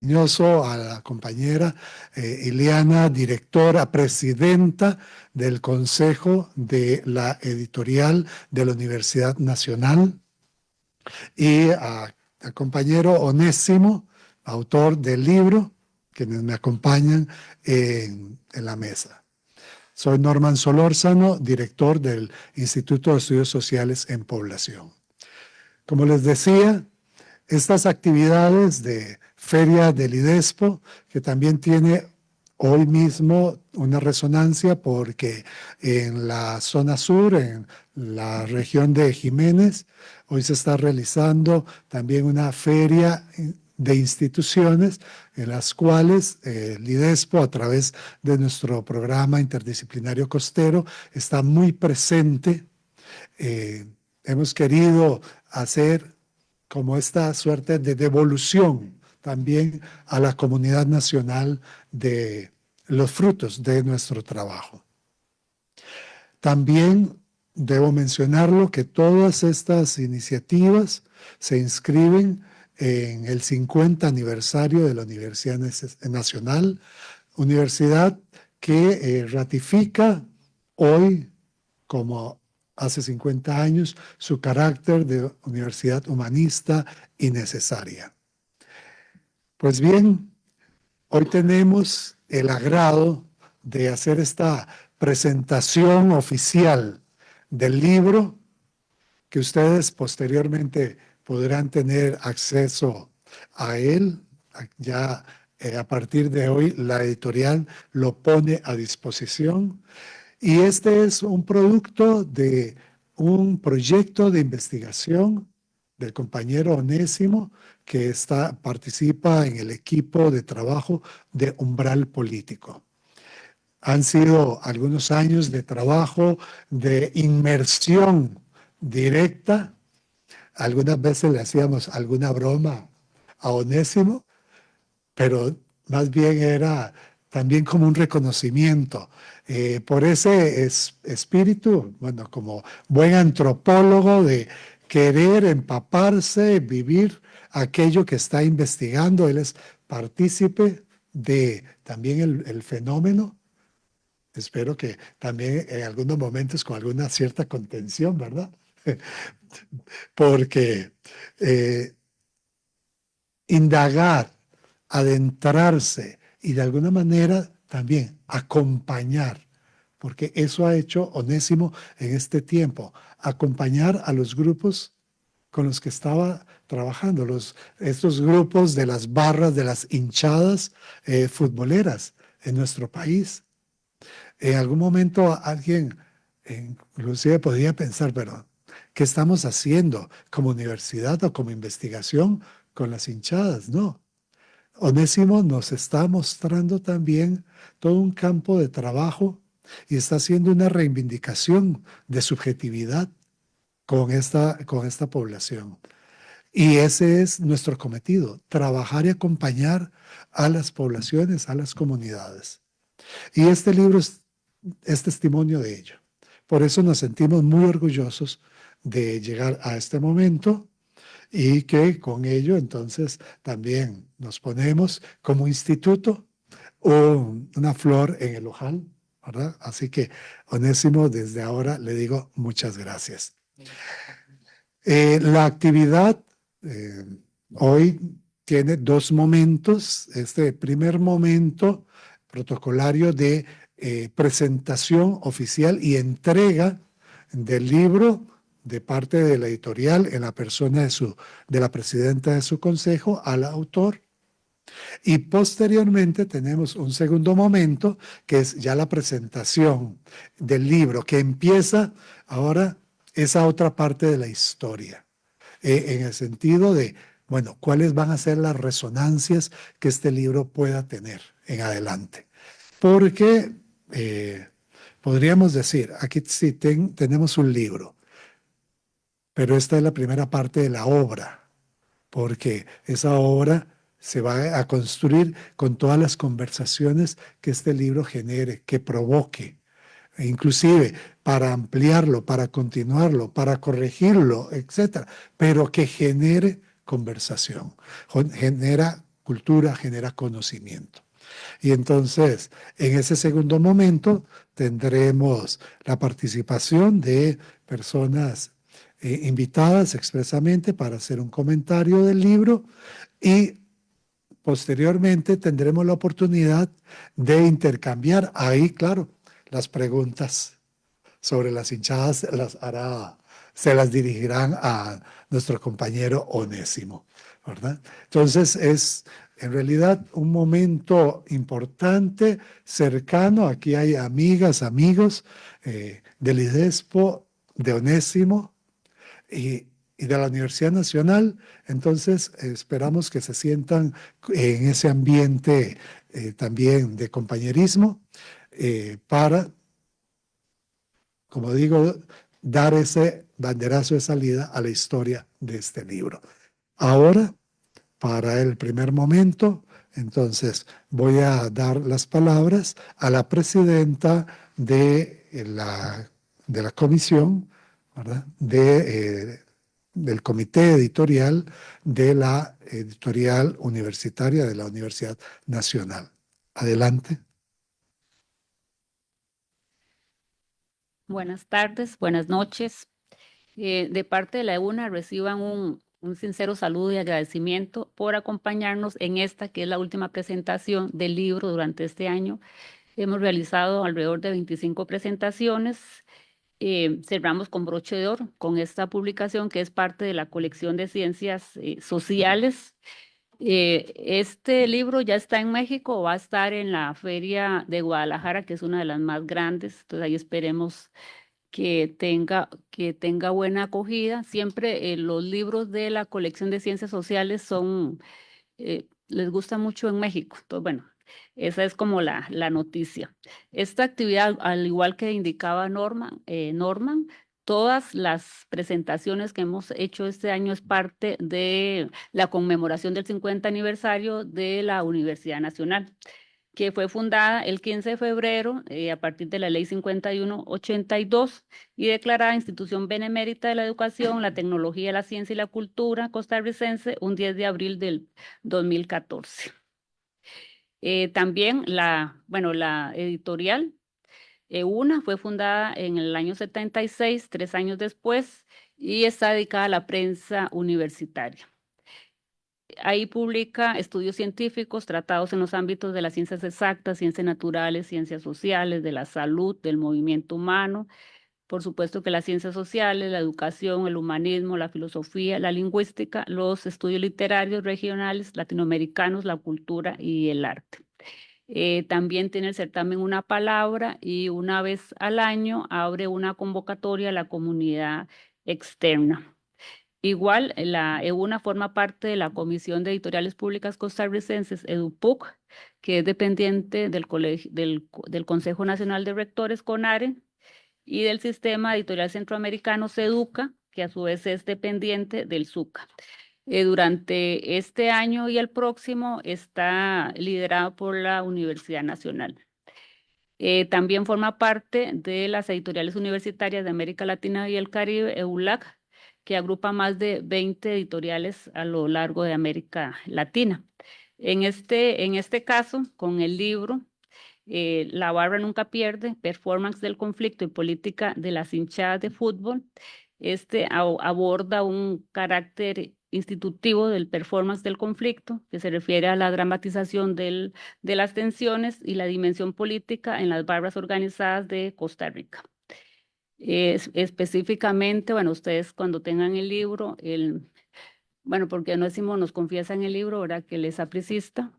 a la compañera Ileana, directora, presidenta del Consejo de la Editorial de la Universidad Nacional, y al compañero Onésimo, autor del libro, quienes me acompañan en la mesa. Soy Norman Solórzano, director del Instituto de Estudios Sociales en Población. Como les decía, estas actividades de Feria del IDESPO, que también tiene hoy mismo una resonancia porque en la zona sur, en la región de Jiménez, hoy se está realizando también una feria de instituciones en las cuales el IDESPO, a través de nuestro programa interdisciplinario costero, está muy presente. Hemos querido hacer como esta suerte de devolución también a la comunidad nacional de los frutos de nuestro trabajo. También debo mencionarlo que todas estas iniciativas se inscriben en el 50 aniversario de la Universidad Nacional, universidad que ratifica hoy, como hace 50 años, su carácter de universidad humanista y necesaria. Pues bien, hoy tenemos el agrado de hacer esta presentación oficial del libro, que ustedes posteriormente podrán tener acceso a él. Ya a partir de hoy la editorial lo pone a disposición. Y este es un producto de un proyecto de investigación del compañero Onésimo, que participa en el equipo de trabajo de Umbral Político. Han sido algunos años de trabajo, de inmersión directa. Algunas veces le hacíamos alguna broma a Onésimo, pero más bien era también como un reconocimiento por ese espíritu, bueno, como buen antropólogo, de querer empaparse, vivir aquello que está investigando. Él es partícipe de también el fenómeno. Espero que también en algunos momentos con alguna cierta contención, ¿verdad? Porque indagar, adentrarse y de alguna manera también acompañar, porque eso ha hecho Onésimo en este tiempo, acompañar a los grupos con los que estaba trabajando, estos grupos de las barras, de las hinchadas futboleras en nuestro país. En algún momento alguien inclusive podría pensar, pero ¿qué estamos haciendo como universidad o como investigación con las hinchadas? No. Onésimo nos está mostrando también todo un campo de trabajo y está haciendo una reivindicación de subjetividad con esta población. Y ese es nuestro cometido, trabajar y acompañar a las poblaciones, a las comunidades. Y este libro es testimonio de ello. Por eso nos sentimos muy orgullosos de llegar a este momento y que con ello entonces también nos ponemos como instituto una flor en el ojal, ¿verdad? Así que, Onésimo, desde ahora le digo muchas gracias. La actividad hoy tiene dos momentos. Este primer momento protocolario de presentación oficial y entrega del libro de parte de la editorial en la persona de la presidenta de su consejo al autor. Y posteriormente tenemos un segundo momento que es ya la presentación del libro, que empieza ahora esa otra parte de la historia, en el sentido de, bueno, cuáles van a ser las resonancias que este libro pueda tener en adelante. Porque podríamos decir, aquí sí tenemos un libro, pero esta es la primera parte de la obra, porque esa obra se va a construir con todas las conversaciones que este libro genere, que provoque, e inclusive para ampliarlo, para continuarlo, para corregirlo, etcétera, pero que genere conversación, genera cultura, genera conocimiento. Y entonces, en ese segundo momento, tendremos la participación de personas invitadas expresamente para hacer un comentario del libro y posteriormente tendremos la oportunidad de intercambiar ahí, claro, las preguntas sobre las hinchadas se las dirigirán a nuestro compañero Onésimo, ¿verdad? Entonces es en realidad un momento importante, cercano. Aquí hay amigas, amigos del IDESPO, de Onésimo y, y de la Universidad Nacional. Entonces esperamos que se sientan en ese ambiente también de compañerismo para, como digo, dar ese banderazo de salida a la historia de este libro. Ahora, para el primer momento, entonces voy a dar las palabras a la presidenta de la comisión, ¿verdad? Del comité editorial de la editorial universitaria de la Universidad Nacional. Adelante. Buenas tardes, buenas noches. De parte de la EUNA reciban un sincero saludo y agradecimiento por acompañarnos en esta, que es la última presentación del libro durante este año. Hemos realizado alrededor de 25 presentaciones. Cerramos con broche de oro con esta publicación, que es parte de la colección de ciencias sociales. Este libro ya está en México, va a estar en la Feria de Guadalajara, que es una de las más grandes. Entonces ahí esperemos que tenga buena acogida. Siempre los libros de la colección de ciencias sociales les gusta mucho en México. Entonces, bueno, esa es como la noticia. Esta actividad, al igual que indicaba Norman, todas las presentaciones que hemos hecho este año es parte de la conmemoración del 50 aniversario de la Universidad Nacional, que fue fundada el 15 de febrero a partir de la Ley 5182 y declarada Institución Benemérita de la Educación, la Tecnología, la Ciencia y la Cultura costarricense un 10 de abril del 2014. También la editorial EUNA fue fundada en el año 76, 3 años después, y está dedicada a la prensa universitaria. Ahí publica estudios científicos tratados en los ámbitos de las ciencias exactas, ciencias naturales, ciencias sociales, de la salud, del movimiento humano. Por supuesto que las ciencias sociales, la educación, el humanismo, la filosofía, la lingüística, los estudios literarios regionales, latinoamericanos, la cultura y el arte. También tiene el certamen Una Palabra y una vez al año abre una convocatoria a la comunidad externa. Igual, la EUNA forma parte de la Comisión de Editoriales Públicas Costarricenses, EDUPUC, que es dependiente del Consejo Nacional de Rectores, CONARE, y del Sistema Editorial Centroamericano, SEDUCA, que a su vez es dependiente del SUCA. Durante este año y el próximo está liderado por la Universidad Nacional. También forma parte de las editoriales universitarias de América Latina y el Caribe, EULAC, que agrupa más de 20 editoriales a lo largo de América Latina. En este caso, con el libro La barra nunca pierde, performance del conflicto y política de las hinchadas de fútbol, aborda un carácter institutivo del performance del conflicto, que se refiere a la dramatización de las tensiones y la dimensión política en las barras organizadas de Costa Rica. Específicamente, bueno, ustedes cuando tengan el libro, bueno, porque Onésimo nos confiesa en el libro, ¿verdad?, que él es apricista,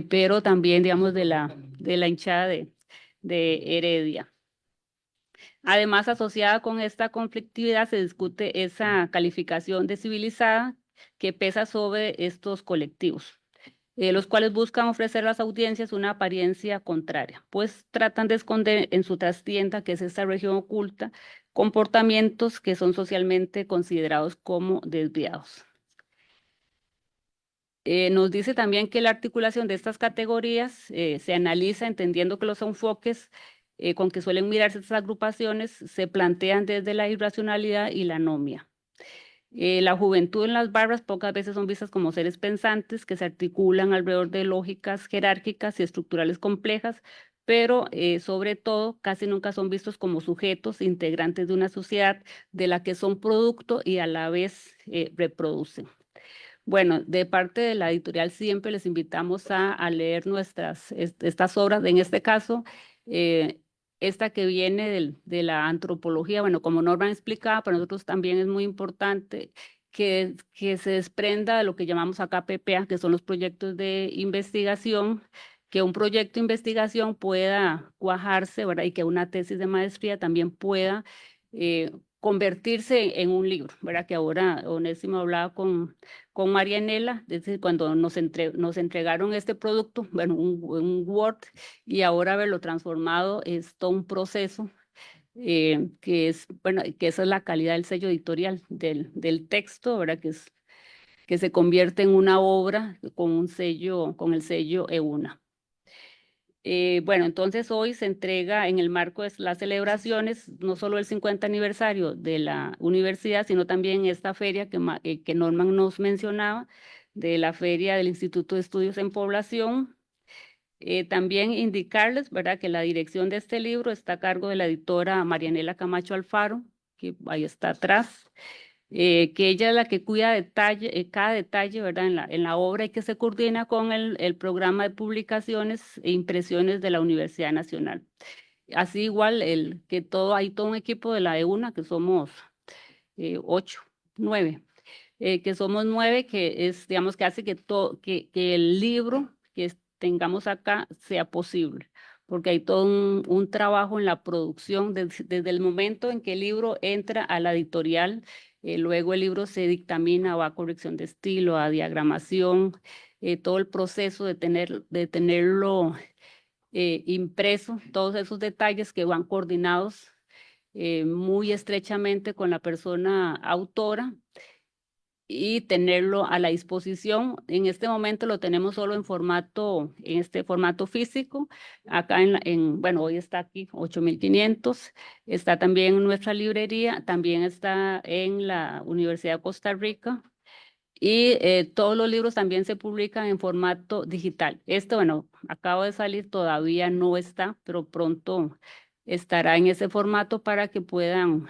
pero también, digamos, de la hinchada de Heredia. Además, asociada con esta conflictividad, se discute esa calificación de civilizada que pesa sobre estos colectivos, los cuales buscan ofrecer a las audiencias una apariencia contraria, pues tratan de esconder en su trastienda, que es esta región oculta, comportamientos que son socialmente considerados como desviados. Nos dice también que la articulación de estas categorías se analiza entendiendo que los enfoques con que suelen mirarse estas agrupaciones se plantean desde la irracionalidad y la anomia. La juventud en las barras pocas veces son vistas como seres pensantes que se articulan alrededor de lógicas jerárquicas y estructurales complejas, pero sobre todo casi nunca son vistos como sujetos integrantes de una sociedad de la que son producto y a la vez reproducen. Bueno, de parte de la editorial siempre les invitamos a leer estas obras, en este caso, esta que viene de la antropología, bueno, como Norman explicaba, para nosotros también es muy importante que se desprenda de lo que llamamos acá PPA, que son los proyectos de investigación, que un proyecto de investigación pueda cuajarse, ¿verdad? Y que una tesis de maestría también pueda convertirse en un libro, ¿verdad? Que ahora Onésimo hablaba con Marianela, desde cuando nos entregaron este producto, bueno, un Word, y ahora verlo transformado es todo un proceso que es, bueno, que esa es la calidad del sello editorial del texto, ¿verdad? Que se convierte en una obra con un sello, con el sello EUNA. Bueno, entonces hoy se entrega en el marco de las celebraciones, no solo el 50 aniversario de la universidad, sino también esta feria que Norman nos mencionaba, de la feria del Instituto de Estudios en Población. También indicarles, ¿verdad?, que la dirección de este libro está a cargo de la editora Marianela Camacho Alfaro, que ahí está atrás. Que ella es la que cuida cada detalle, ¿verdad? En la obra y que se coordina con el programa de publicaciones e impresiones de la Universidad Nacional. Así igual hay todo un equipo de la EUNA, que somos 8, 9, que somos 9, que es, digamos, que hace que el libro que tengamos acá sea posible, porque hay todo un trabajo en la producción desde el momento en que el libro entra a la editorial, luego el libro se dictamina, va a corrección de estilo, a diagramación, todo el proceso de tenerlo impreso, todos esos detalles que van coordinados muy estrechamente con la persona autora y tenerlo a la disposición. En este momento lo tenemos solo en este formato físico. Acá bueno, hoy está aquí 8.500. Está también en nuestra librería, también está en la Universidad de Costa Rica. Y todos los libros también se publican en formato digital. Esto, bueno, acabo de salir, todavía no está, pero pronto estará en ese formato para que puedan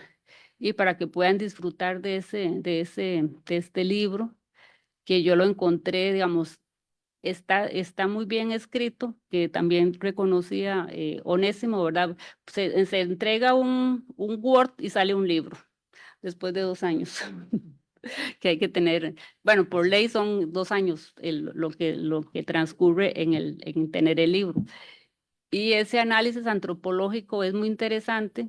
disfrutar de este libro, que yo lo encontré, digamos, está muy bien escrito, que también reconocía Onésimo, ¿verdad? Se entrega un Word y sale un libro después de 2 años. Que hay que tener, bueno, por ley son 2 años lo que transcurre en tener el libro. Y ese análisis antropológico es muy interesante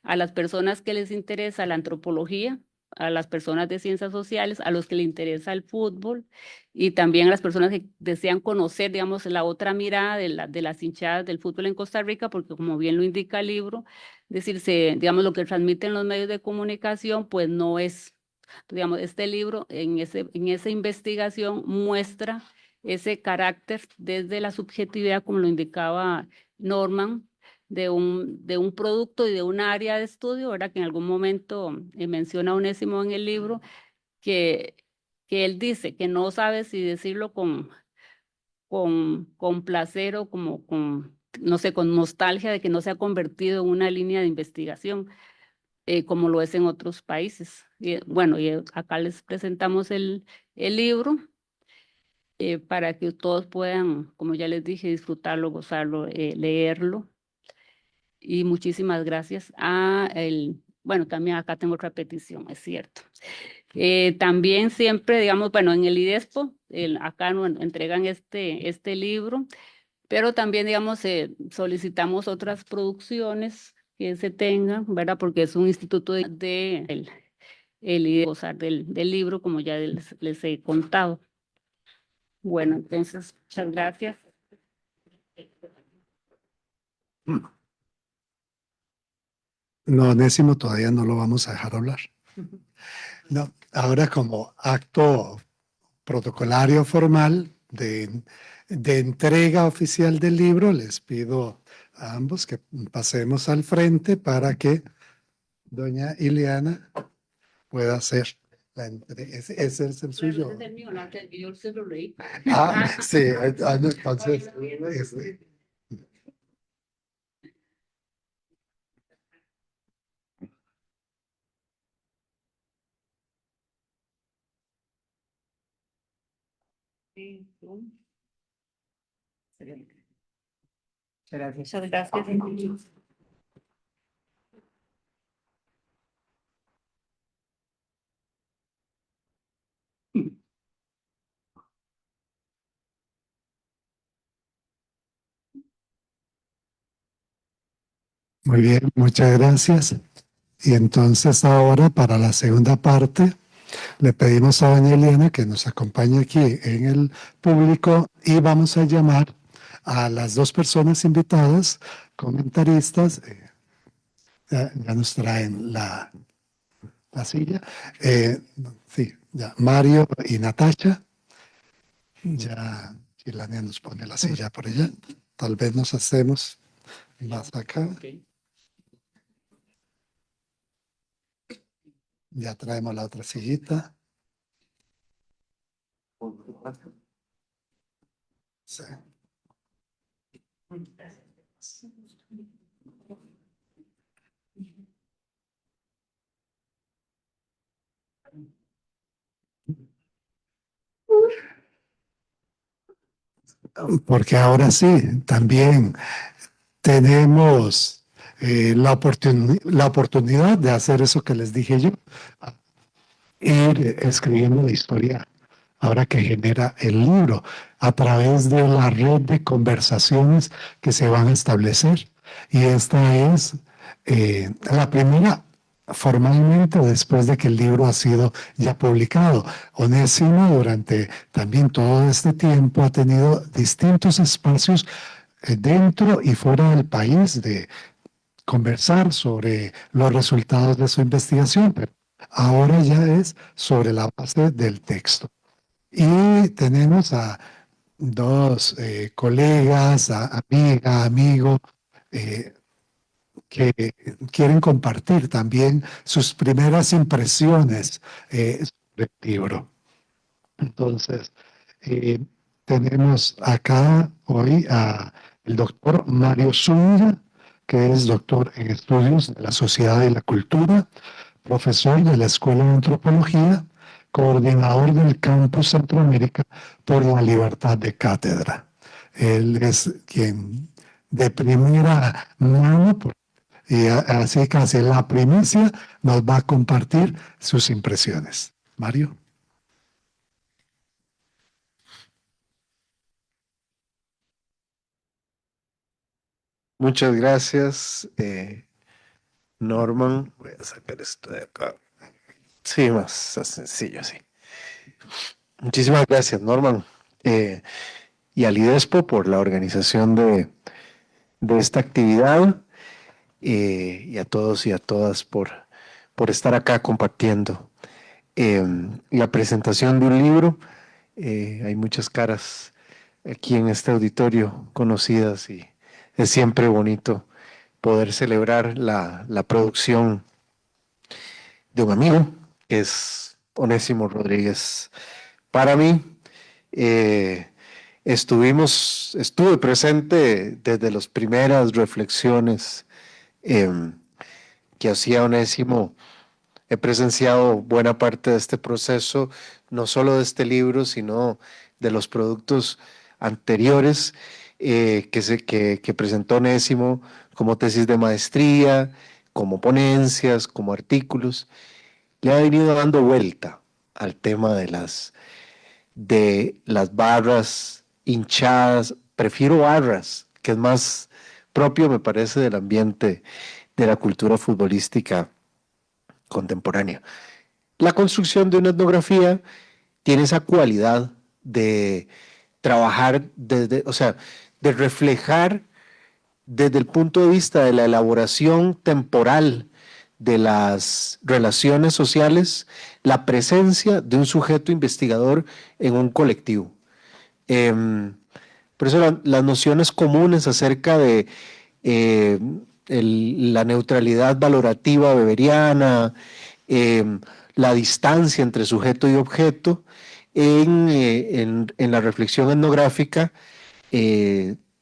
a las personas que les interesa la antropología, a las personas de ciencias sociales, a los que les interesa el fútbol y también a las personas que desean conocer, digamos, la otra mirada de las hinchadas del fútbol en Costa Rica, porque como bien lo indica el libro, es decir, digamos, lo que transmiten los medios de comunicación, pues no es, digamos, este libro en esa investigación muestra ese carácter desde la subjetividad, como lo indicaba Norman, de un producto y de un área de estudio, ¿verdad? Que en algún momento menciona Onésimo en el libro, que, que él dice que no sabe si decirlo con placer o como no sé, con nostalgia de que no se ha convertido en una línea de investigación, como lo es en otros países. Y, bueno, y acá les presentamos el libro. Para que todos puedan, como ya les dije, disfrutarlo, gozarlo, leerlo. Y muchísimas gracias bueno, también acá tengo otra petición, es cierto. También siempre, digamos, bueno, en el IDESPO, acá nos entregan este libro, pero también, digamos, solicitamos otras producciones que se tengan, ¿verdad? Porque es un instituto el IDESPO, gozar del libro, como ya les he contado. Bueno, entonces, muchas gracias. No, Onésimo, todavía no lo vamos a dejar hablar. No, ahora como acto protocolario formal de entrega oficial del libro, les pido a ambos que pasemos al frente para que doña Ileana pueda hacer Ese es el suyo. Ese es el mío, yo se lo leí. Sí, no, entonces, Sí, tú. Excelente. Gracias. Muchas gracias. muy bien, muchas gracias. Y entonces ahora para la segunda parte le pedimos a doña Eliana que nos acompañe aquí en el público y vamos a llamar a las dos personas invitadas, comentaristas. Ya nos traen la silla. Sí, ya, Mario y Natasha. Ya Ilania nos pone la silla por allá. Tal vez nos hacemos más acá. Okay. Ya traemos la otra sillita. Sí. Porque ahora sí, también tenemos la oportunidad de hacer eso que les dije yo, ir escribiendo la historia ahora que genera el libro a través de la red de conversaciones que se van a establecer. Y esta es la primera formalmente después de que el libro ha sido ya publicado. Onésimo durante también todo este tiempo ha tenido distintos espacios dentro y fuera del país de conversar sobre los resultados de su investigación, pero ahora ya es sobre la base del texto. Y tenemos a dos colegas, amiga, amigo, eh, que quieren compartir también sus primeras impresiones sobre el libro. Entonces, eh, tenemos acá hoy a el doctor Mario Zúñiga, que es doctor en estudios de la sociedad y la cultura, profesor de la Escuela de Antropología, coordinador del Campus Centroamérica por la Libertad de Cátedra. Él es quien de primera mano, y así casi la primicia, nos va a compartir sus impresiones. Mario. Muchas gracias, Norman. Voy a sacar esto de acá. Sí, más sencillo, sí. Muchísimas gracias, Norman. Y al IDESPO por la organización de esta actividad y a todos y a todas por estar acá compartiendo la presentación de un libro. Hay muchas caras aquí en este auditorio conocidas y es siempre bonito poder celebrar la producción de un amigo, que es Onésimo Rodríguez. Para mí, estuve presente desde las primeras reflexiones que hacía Onésimo. He presenciado buena parte de este proceso, no solo de este libro, sino de los productos anteriores que presentó Onésimo como tesis de maestría, como ponencias, como artículos. Le ha venido dando vuelta al tema de las barras hinchadas. Prefiero barras, que es más propio, me parece, del ambiente de la cultura futbolística contemporánea. La construcción de una etnografía tiene esa cualidad de trabajar desde, o sea, de reflejar desde el punto de vista de la elaboración temporal de las relaciones sociales, la presencia de un sujeto investigador en un colectivo. Por eso las nociones comunes acerca de la neutralidad valorativa weberiana, la distancia entre sujeto y objeto en la reflexión etnográfica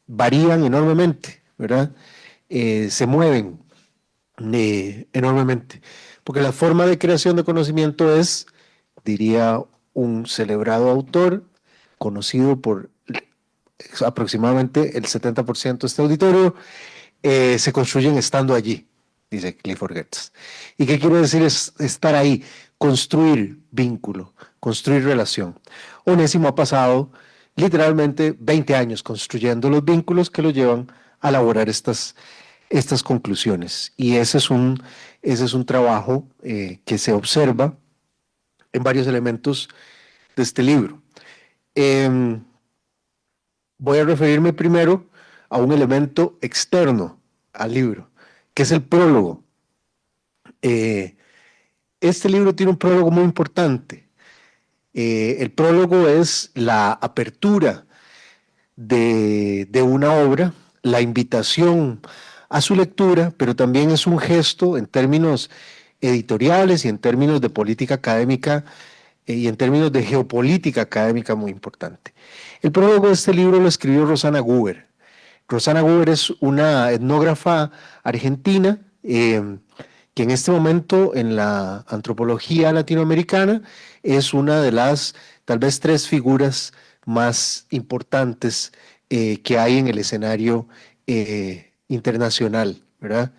varían enormemente, ¿verdad? Se mueven enormemente, porque la forma de creación de conocimiento es, diría un celebrado autor, conocido por aproximadamente el 70% de este auditorio, se construyen estando allí, dice Clifford Geertz. ¿Y qué quiere decir estar ahí? Construir vínculo, construir relación. Onésimo ha pasado literalmente 20 años construyendo los vínculos que lo llevan a elaborar estas conclusiones. Y ese es un trabajo que se observa en varios elementos de este libro. Voy a referirme primero a un elemento externo al libro, que es el prólogo. Este libro tiene un prólogo muy importante. El prólogo es la apertura de una obra, la invitación a su lectura, pero también es un gesto en términos editoriales y en términos de política académica y en términos de geopolítica académica muy importante. El prólogo de este libro lo escribió Rosana Guber. Rosana Guber es una etnógrafa argentina que en este momento en la antropología latinoamericana es una de las tal vez 3 figuras más importantes que hay en el escenario internacional, ¿verdad?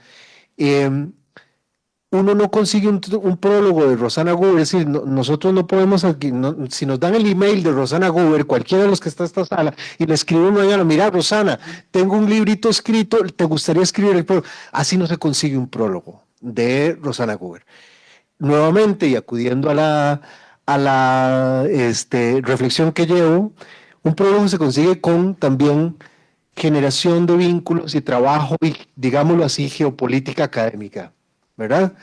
Uno no consigue un prólogo de Rosana Guber, es decir, nosotros no podemos, aquí, si nos dan el email de Rosana Guber, cualquiera de los que está en esta sala, y le escribimos mañana, mira Rosana, tengo un librito escrito, ¿te gustaría escribir el prólogo? Así no se consigue un prólogo de Rosana Guber. Nuevamente, y acudiendo a la reflexión que llevo, un prólogo se consigue con también generación de vínculos y trabajo, y digámoslo así, geopolítica académica, ¿verdad?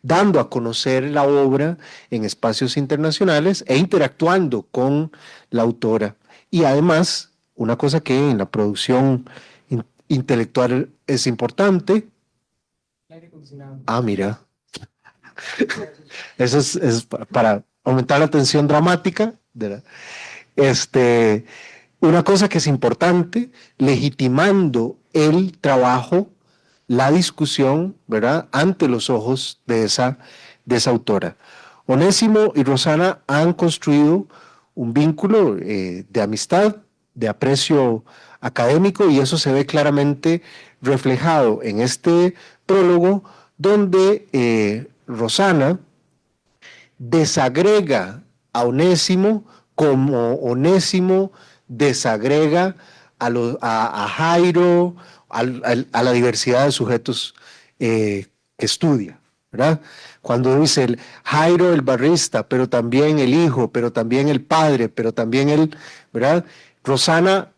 Dando a conocer la obra en espacios internacionales e interactuando con la autora. Y además, una cosa que en la producción intelectual es importante. Mira. Eso es para aumentar la tensión dramática. Una cosa que es importante, legitimando el trabajo, la discusión, ¿verdad?, ante los ojos de esa autora. Onésimo y Rosana han construido un vínculo de amistad, de aprecio académico, y eso se ve claramente reflejado en este prólogo, donde Rosana desagrega a Onésimo como Onésimo desagrega a Jairo, a la diversidad de sujetos que estudia, ¿verdad? Cuando dice el Jairo el barrista, pero también el hijo, pero también el padre, pero también el, ¿verdad? Rosana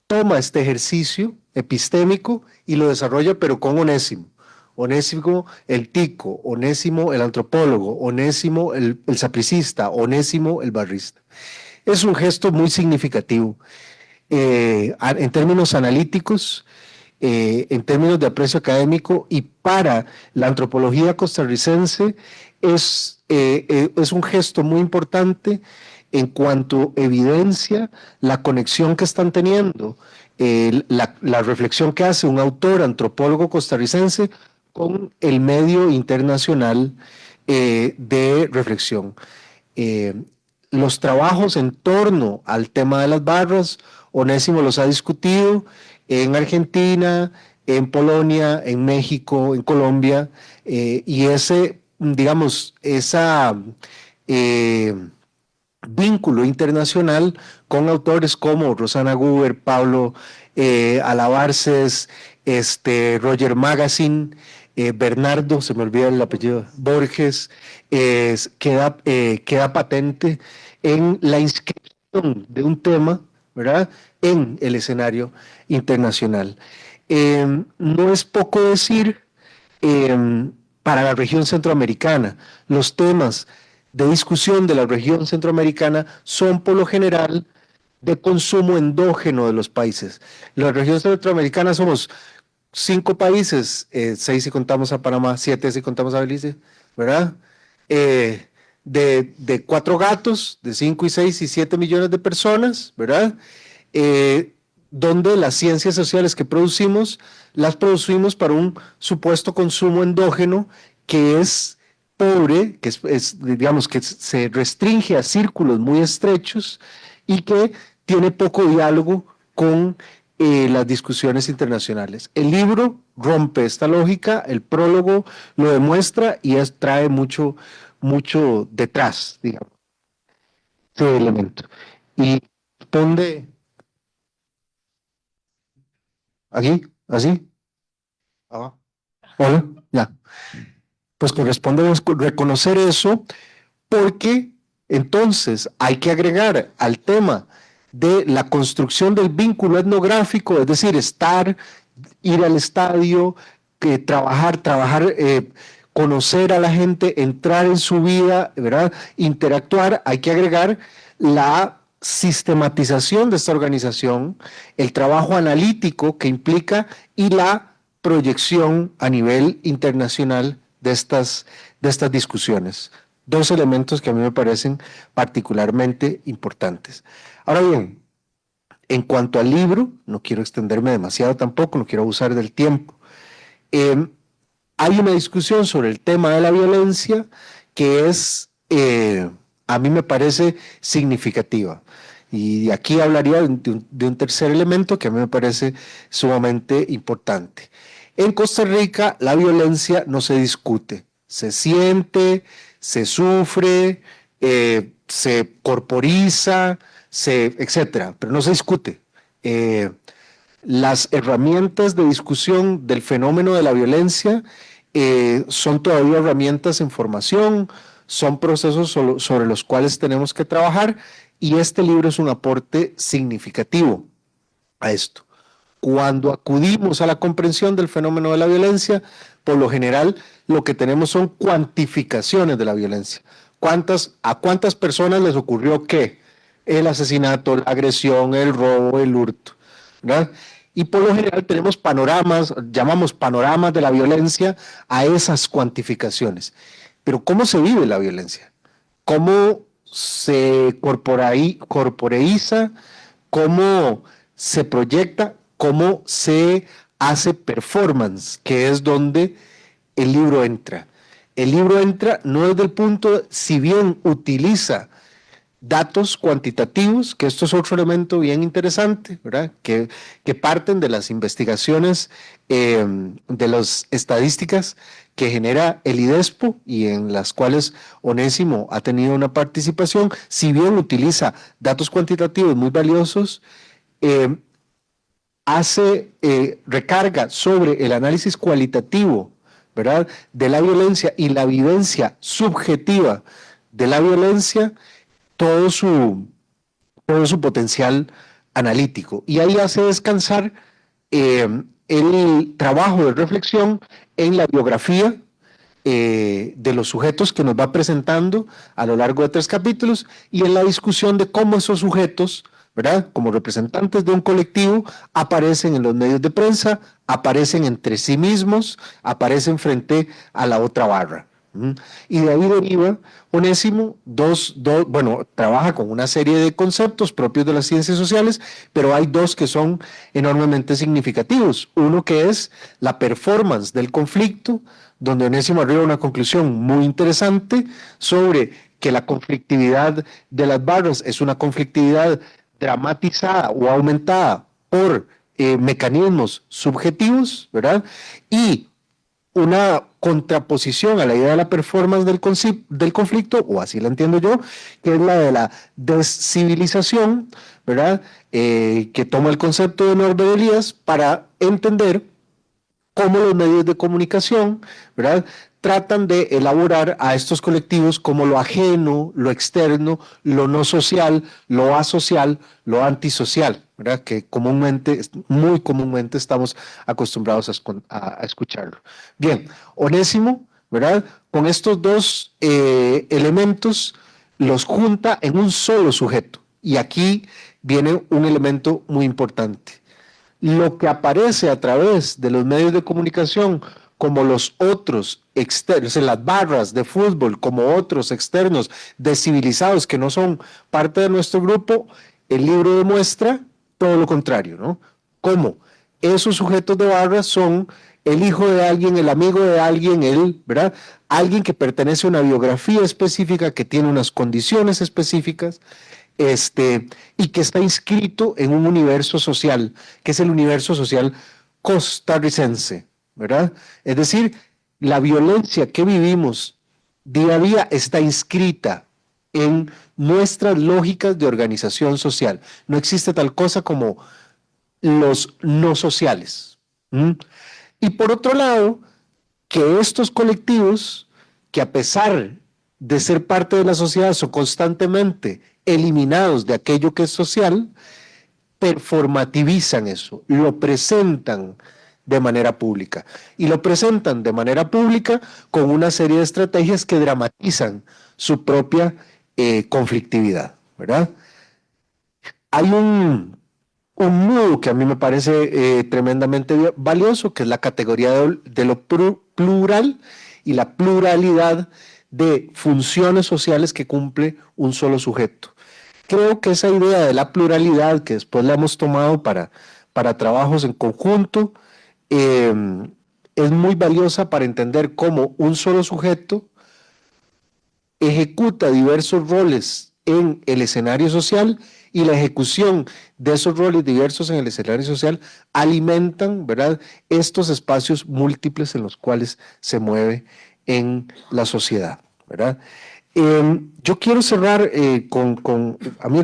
toma este ejercicio epistémico y lo desarrolla, pero con Onésimo. Onésimo el tico, Onésimo el antropólogo, Onésimo el sapricista, Onésimo el barrista. Es un gesto muy significativo en términos analíticos, en términos de aprecio académico, y para la antropología costarricense es un gesto muy importante en cuanto evidencia la conexión que están teniendo, la reflexión que hace un autor antropólogo costarricense con el medio internacional de reflexión. Los trabajos en torno al tema de las barras, Onésimo los ha discutido en Argentina, en Polonia, en México, en Colombia, y ese vínculo internacional con autores como Rosana Guber, Pablo Alabarces, Roger Magazine, Bernardo, se me olvida el apellido, Borges, queda patente en la inscripción de un tema, ¿verdad?, en el escenario internacional. No es poco decir, para la región centroamericana, los temas de discusión de la región centroamericana son por lo general de consumo endógeno de los países. La región centroamericana somos 5 países, 6 si contamos a Panamá, 7 si contamos a Belice, ¿verdad? de 4 gatos, de 5 y 6 y 7 millones de personas, ¿verdad? Donde las ciencias sociales que producimos, las producimos para un supuesto consumo endógeno que es pobre, que digamos que se restringe a círculos muy estrechos y que tiene poco diálogo con las discusiones internacionales. El libro rompe esta lógica, el prólogo lo demuestra y trae mucho detrás, digamos, este elemento. Y responde aquí, así. Hola, ya. Pues corresponde reconocer eso, porque entonces hay que agregar al tema de la construcción del vínculo etnográfico, es decir, ir al estadio, trabajar, conocer a la gente, entrar en su vida, ¿verdad? Interactuar, hay que agregar la sistematización de esta organización, el trabajo analítico que implica y la proyección a nivel internacional de estas discusiones. 2 elementos que a mí me parecen particularmente importantes. Ahora bien, en cuanto al libro, no quiero extenderme demasiado tampoco, no quiero abusar del tiempo. Hay una discusión sobre el tema de la violencia que a mí me parece significativa. Y aquí hablaría de un tercer elemento que a mí me parece sumamente importante. En Costa Rica la violencia no se discute, se siente, se sufre, se corporiza, etcétera, pero no se discute. Las herramientas de discusión del fenómeno de la violencia son todavía herramientas en formación, son procesos sobre los cuales tenemos que trabajar, y este libro es un aporte significativo a esto. Cuando acudimos a la comprensión del fenómeno de la violencia, por lo general lo que tenemos son cuantificaciones de la violencia. ¿A cuántas personas les ocurrió qué? El asesinato, la agresión, el robo, el hurto, ¿verdad? Y por lo general tenemos panoramas, llamamos panoramas de la violencia a esas cuantificaciones. Pero ¿cómo se vive la violencia? ¿Cómo se corporeiza? ¿Cómo se proyecta? ¿Cómo se hace performance? Que es donde el libro entra. El libro entra no desde el punto, si bien utiliza datos cuantitativos, que esto es otro elemento bien interesante, ¿verdad? Que parten de las investigaciones, de las estadísticas que genera el IDESPO y en las cuales Onésimo ha tenido una participación. Si bien utiliza datos cuantitativos muy valiosos, recarga sobre el análisis cualitativo, ¿verdad?, de la violencia y la vivencia subjetiva de la violencia, todo su potencial analítico. Y ahí hace descansar el trabajo de reflexión en la biografía de los sujetos que nos va presentando a lo largo de 3 capítulos, y en la discusión de cómo esos sujetos, ¿verdad?, como representantes de un colectivo, aparecen en los medios de prensa, aparecen entre sí mismos, aparecen frente a la otra barra. Y de ahí deriva Onésimo trabaja con una serie de conceptos propios de las ciencias sociales, pero hay 2 que son enormemente significativos. Uno que es la performance del conflicto, donde Onésimo arriba a una conclusión muy interesante sobre que la conflictividad de las barras es una conflictividad dramatizada o aumentada por mecanismos subjetivos, ¿verdad? Y una contraposición a la idea de la performance del conflicto, o así la entiendo yo, que es la de la descivilización, ¿verdad? Que toma el concepto de Norbert Elias para entender cómo los medios de comunicación, ¿verdad?, tratan de elaborar a estos colectivos como lo ajeno, lo externo, lo no social, lo asocial, lo antisocial, ¿verdad?, que muy comúnmente estamos acostumbrados a escucharlo. Bien, Onésimo, ¿verdad?, con estos 2 elementos los junta en un solo sujeto. Y aquí viene un elemento muy importante. Lo que aparece a través de los medios de comunicación como los otros externos, en las barras de fútbol, como otros externos descivilizados que no son parte de nuestro grupo, el libro demuestra todo lo contrario, ¿no? ¿Cómo? Esos sujetos de barras son el hijo de alguien, el amigo de alguien, ¿verdad? Alguien que pertenece a una biografía específica, que tiene unas condiciones específicas, y que está inscrito en un universo social, que es el universo social costarricense, ¿verdad? Es decir, la violencia que vivimos día a día está inscrita en nuestras lógicas de organización social. No existe tal cosa como los no sociales. ¿M? Y por otro lado, que estos colectivos, que a pesar de ser parte de la sociedad, son constantemente eliminados de aquello que es social, performativizan eso, lo presentan de manera pública. Y lo presentan de manera pública con una serie de estrategias que dramatizan su propia conflictividad, ¿verdad? Hay un nudo que a mí me parece tremendamente valioso, que es la categoría de lo plural y la pluralidad de funciones sociales que cumple un solo sujeto. Creo que esa idea de la pluralidad, que después la hemos tomado para trabajos en conjunto, eh, es muy valiosa para entender cómo un solo sujeto ejecuta diversos roles en el escenario social, y la ejecución de esos roles diversos en el escenario social alimentan, ¿verdad?, estos espacios múltiples en los cuales se mueve en la sociedad, ¿verdad? Yo quiero cerrar a mí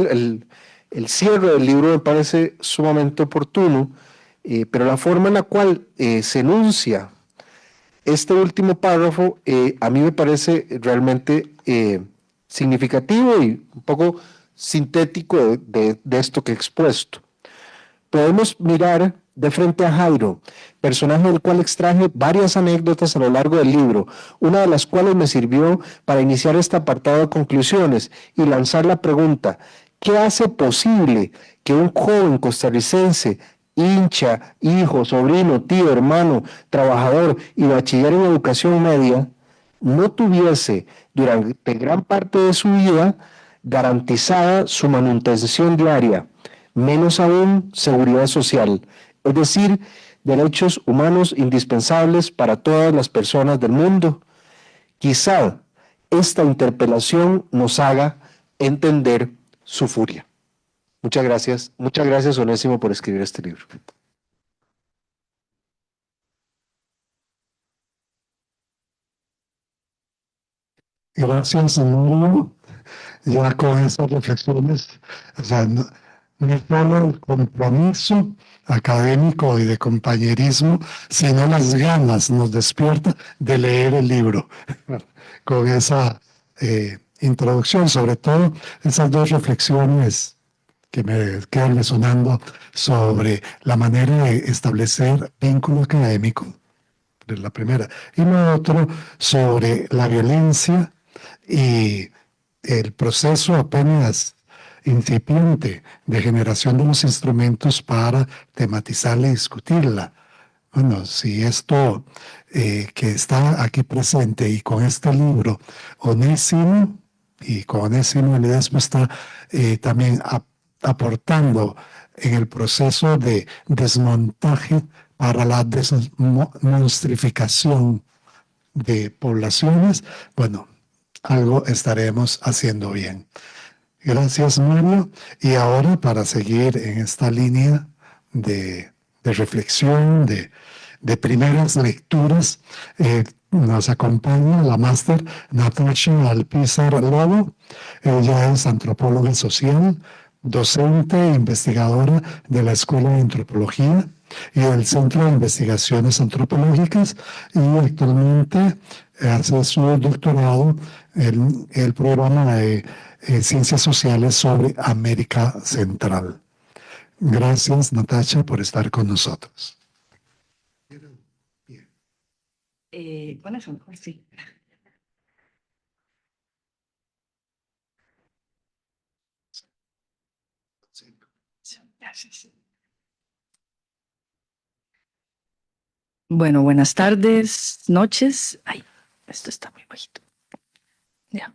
el cierre del libro me parece sumamente oportuno, pero la forma en la cual se enuncia este último párrafo a mí me parece realmente significativo y un poco sintético de esto que he expuesto. Podemos mirar de frente a Jairo, personaje del cual extraje varias anécdotas a lo largo del libro, una de las cuales me sirvió para iniciar este apartado de conclusiones y lanzar la pregunta: ¿qué hace posible que un joven costarricense, hincha, hijo, sobrino, tío, hermano, trabajador y bachiller en educación media, no tuviese durante gran parte de su vida garantizada su manutención diaria, menos aún seguridad social, es decir, derechos humanos indispensables para todas las personas del mundo? Quizá esta interpelación nos haga entender su furia. Muchas gracias Onésimo por escribir este libro. Gracias, Mario. Ya con esas reflexiones, o sea, no solo el compromiso académico y de compañerismo, sino las ganas nos despierta de leer el libro. Con esa introducción, sobre todo esas dos reflexiones que me quedan resonando sobre la manera de establecer vínculo académico, de la primera, y lo otro sobre la violencia y el proceso apenas incipiente de generación de los instrumentos para tematizarla y discutirla. Bueno, si esto que está aquí presente y con este libro, Onésimo, y con Onésimo Ledesma está también aportando en el proceso de desmontaje para la desmonstrificación de poblaciones, bueno, algo estaremos haciendo bien. Gracias, Mario. Y ahora, para seguir en esta línea de reflexión, de primeras lecturas, nos acompaña la máster Natasha Alpizar Lobo. Ella es antropóloga social, docente e investigadora de la Escuela de Antropología y del Centro de Investigaciones Antropológicas, y actualmente hace su doctorado en el programa de Ciencias Sociales sobre América Central. Gracias, Natasha, por estar con nosotros. Con eso mejor, sí. Gracias. Bueno, buenas tardes, noches. Ay, esto está muy bajito. Ya.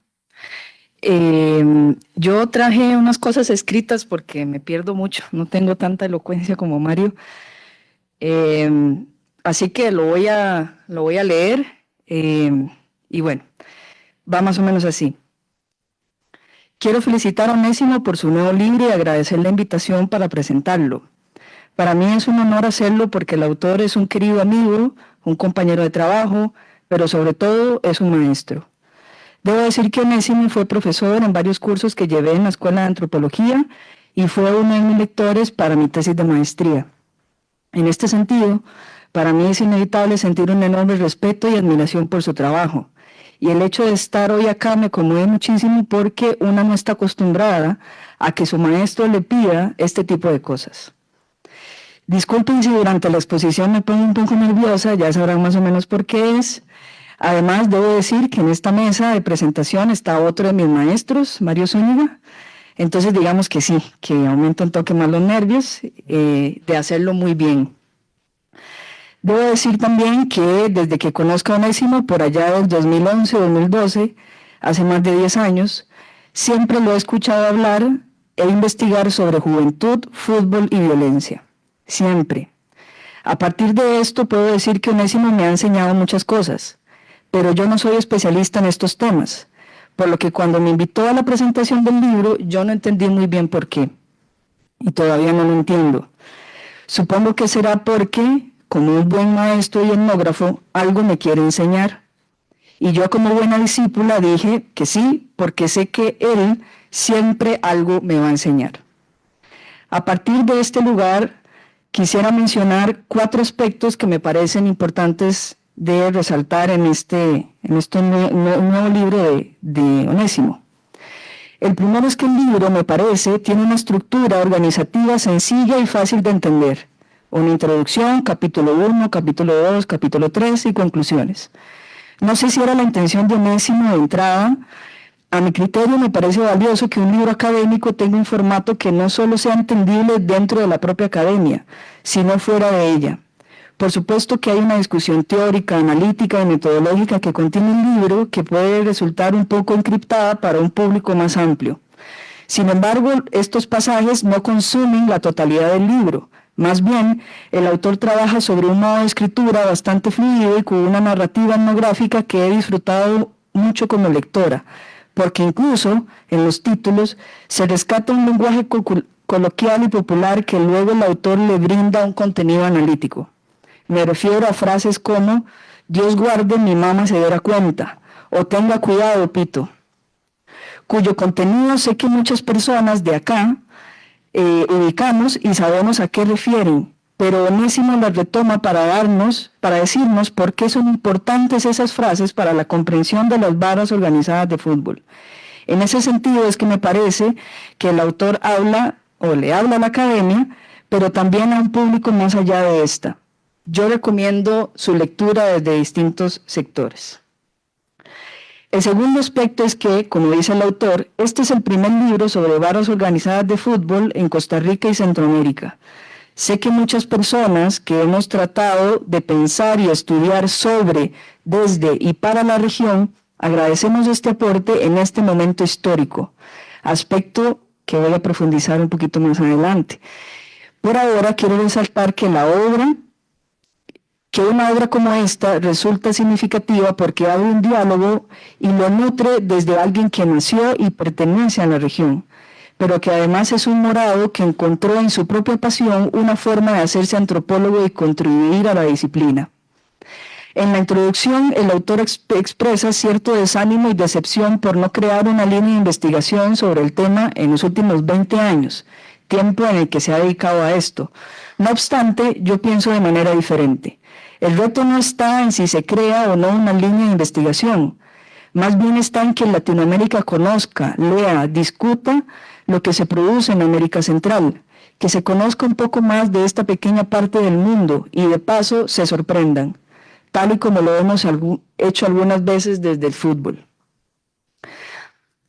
Yo traje unas cosas escritas porque me pierdo mucho, no tengo tanta elocuencia como Mario. Así que lo voy a leer y bueno, va más o menos así. Quiero felicitar a Onésimo por su nuevo libro y agradecer la invitación para presentarlo. Para mí es un honor hacerlo porque el autor es un querido amigo, un compañero de trabajo, pero sobre todo es un maestro. Debo decir que Onésimo fue profesor en varios cursos que llevé en la Escuela de Antropología y fue uno de mis lectores para mi tesis de maestría. En este sentido, para mí es inevitable sentir un enorme respeto y admiración por su trabajo. Y el hecho de estar hoy acá me conmueve muchísimo porque una no está acostumbrada a que su maestro le pida este tipo de cosas. Disculpen si durante la exposición me pongo un poco nerviosa, ya sabrán más o menos por qué es. Además, debo decir que en esta mesa de presentación está otro de mis maestros, Mario Zúñiga. Entonces, digamos que sí, que aumenta un toque más los nervios de hacerlo muy bien. Debo decir también que desde que conozco a Onésimo, por allá del 2011-2012, hace más de 10 años, siempre lo he escuchado hablar e investigar sobre juventud, fútbol y violencia. Siempre. A partir de esto puedo decir que Onésimo me ha enseñado muchas cosas, pero yo no soy especialista en estos temas, por lo que cuando me invitó a la presentación del libro yo no entendí muy bien por qué, y todavía no lo entiendo. Supongo que será porque, como un buen maestro y etnógrafo, algo me quiere enseñar. Y yo como buena discípula dije que sí, porque sé que él siempre algo me va a enseñar. A partir de este lugar, quisiera mencionar 4 aspectos que me parecen importantes de resaltar en este nuevo libro de Onésimo. El primero es que el libro, me parece, tiene una estructura organizativa sencilla y fácil de entender. Una introducción, capítulo 1, capítulo 2, capítulo 3 y conclusiones. No sé si era la intención de Onésimo de entrada. A mi criterio me parece valioso que un libro académico tenga un formato que no solo sea entendible dentro de la propia academia, sino fuera de ella. Por supuesto que hay una discusión teórica, analítica y metodológica que contiene el libro que puede resultar un poco encriptada para un público más amplio. Sin embargo, estos pasajes no consumen la totalidad del libro. Más bien, el autor trabaja sobre un modo de escritura bastante fluido y con una narrativa etnográfica que he disfrutado mucho como lectora, porque incluso en los títulos se rescata un lenguaje coloquial y popular que luego el autor le brinda un contenido analítico. Me refiero a frases como Dios guarde, mi mamá se dará cuenta, o tenga cuidado, Pito, cuyo contenido sé que muchas personas de acá ubicamos y sabemos a qué refieren, pero Onésimo las retoma para decirnos por qué son importantes esas frases para la comprensión de las barras organizadas de fútbol. En ese sentido es que me parece que el autor habla o le habla a la academia, pero también a un público más allá de esta. Yo recomiendo su lectura desde distintos sectores. El segundo aspecto es que, como dice el autor, este es el primer libro sobre barras organizadas de fútbol en Costa Rica y Centroamérica. Sé que muchas personas que hemos tratado de pensar y estudiar sobre, desde y para la región, agradecemos este aporte en este momento histórico, aspecto que voy a profundizar un poquito más adelante. Por ahora quiero resaltar que una obra como esta resulta significativa porque abre un diálogo y lo nutre desde alguien que nació y pertenece a la región, pero que además es un morado que encontró en su propia pasión una forma de hacerse antropólogo y contribuir a la disciplina. En la introducción, el autor expresa cierto desánimo y decepción por no crear una línea de investigación sobre el tema en los últimos 20 años, tiempo en el que se ha dedicado a esto. No obstante, yo pienso de manera diferente. El reto no está en si se crea o no una línea de investigación, más bien está en que Latinoamérica conozca, lea, discuta lo que se produce en América Central, que se conozca un poco más de esta pequeña parte del mundo y de paso se sorprendan, tal y como lo hemos hecho algunas veces desde el fútbol.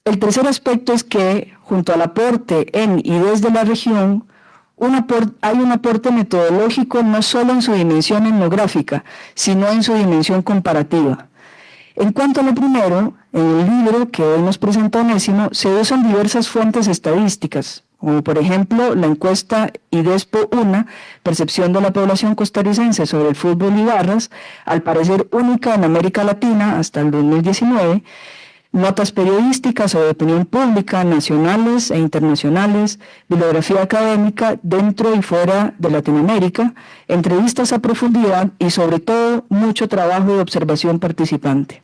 El tercer aspecto es que, junto al aporte en y desde la región, Hay un aporte metodológico no solo en su dimensión etnográfica, sino en su dimensión comparativa. En cuanto a lo primero, en el libro que hoy nos presenta Onésimo, se usan diversas fuentes estadísticas, como por ejemplo la encuesta IDESPO-UNA, Percepción de la Población Costarricense sobre el Fútbol y Barras, al parecer única en América Latina hasta el 2019, notas periodísticas o de opinión pública, nacionales e internacionales, bibliografía académica dentro y fuera de Latinoamérica, entrevistas a profundidad y sobre todo mucho trabajo de observación participante.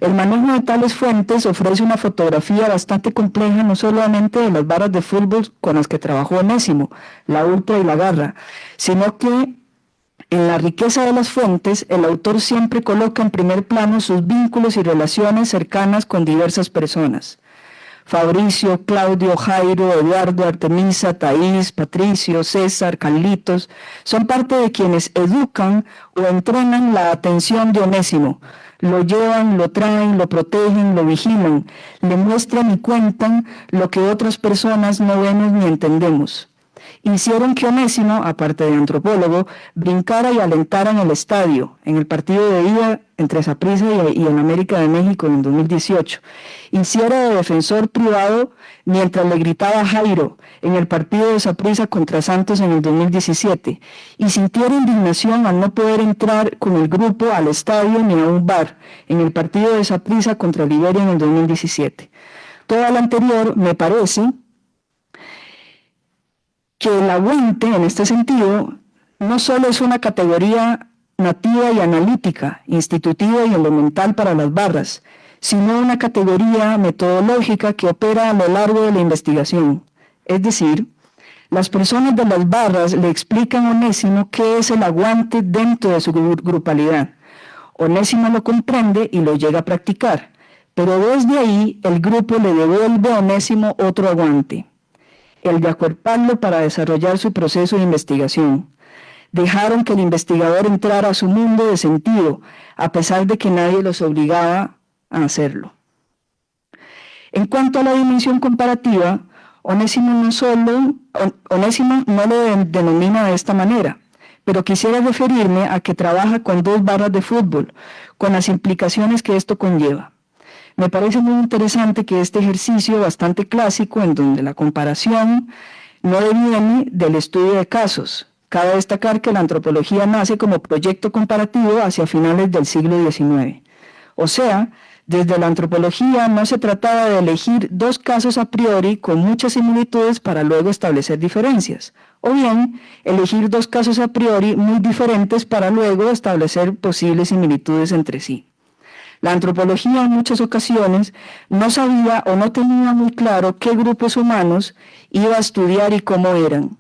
El manejo de tales fuentes ofrece una fotografía bastante compleja no solamente de las barras de fútbol con las que trabajó Onésimo, la Ultra y la Garra, sino que en la riqueza de las fuentes, el autor siempre coloca en primer plano sus vínculos y relaciones cercanas con diversas personas. Fabricio, Claudio, Jairo, Eduardo, Artemisa, Thaís, Patricio, César, Carlitos, son parte de quienes educan o entrenan la atención de Onésimo. Lo llevan, lo traen, lo protegen, lo vigilan, le muestran y cuentan lo que otras personas no vemos ni entendemos. Hicieron que Onésimo, aparte de antropólogo, brincara y alentara en el estadio, en el partido de ida entre Saprissa y en América de México en 2018. Hiciera de defensor privado mientras le gritaba Jairo en el partido de Saprissa contra Santos en el 2017 y sintiera indignación al no poder entrar con el grupo al estadio ni a un bar en el partido de Saprissa contra Liberia en el 2017. Todo lo anterior me parece que el aguante, en este sentido, no solo es una categoría nativa y analítica, institutiva y elemental para las barras, sino una categoría metodológica que opera a lo largo de la investigación. Es decir, las personas de las barras le explican a Onésimo qué es el aguante dentro de su grupalidad. Onésimo lo comprende y lo llega a practicar, pero desde ahí el grupo le devuelve a Onésimo otro aguante, el de acuerparlo para desarrollar su proceso de investigación. Dejaron que el investigador entrara a su mundo de sentido, a pesar de que nadie los obligaba a hacerlo. En cuanto a la dimensión comparativa, Onésimo no lo denomina de esta manera, pero quisiera referirme a que trabaja con 2 barras de fútbol, con las implicaciones que esto conlleva. Me parece muy interesante que este ejercicio bastante clásico, en donde la comparación no deviene del estudio de casos. Cabe destacar que la antropología nace como proyecto comparativo hacia finales del siglo XIX. O sea, desde la antropología no se trataba de elegir 2 casos a priori con muchas similitudes para luego establecer diferencias, o bien elegir 2 casos a priori muy diferentes para luego establecer posibles similitudes entre sí. La antropología en muchas ocasiones no sabía o no tenía muy claro qué grupos humanos iba a estudiar y cómo eran.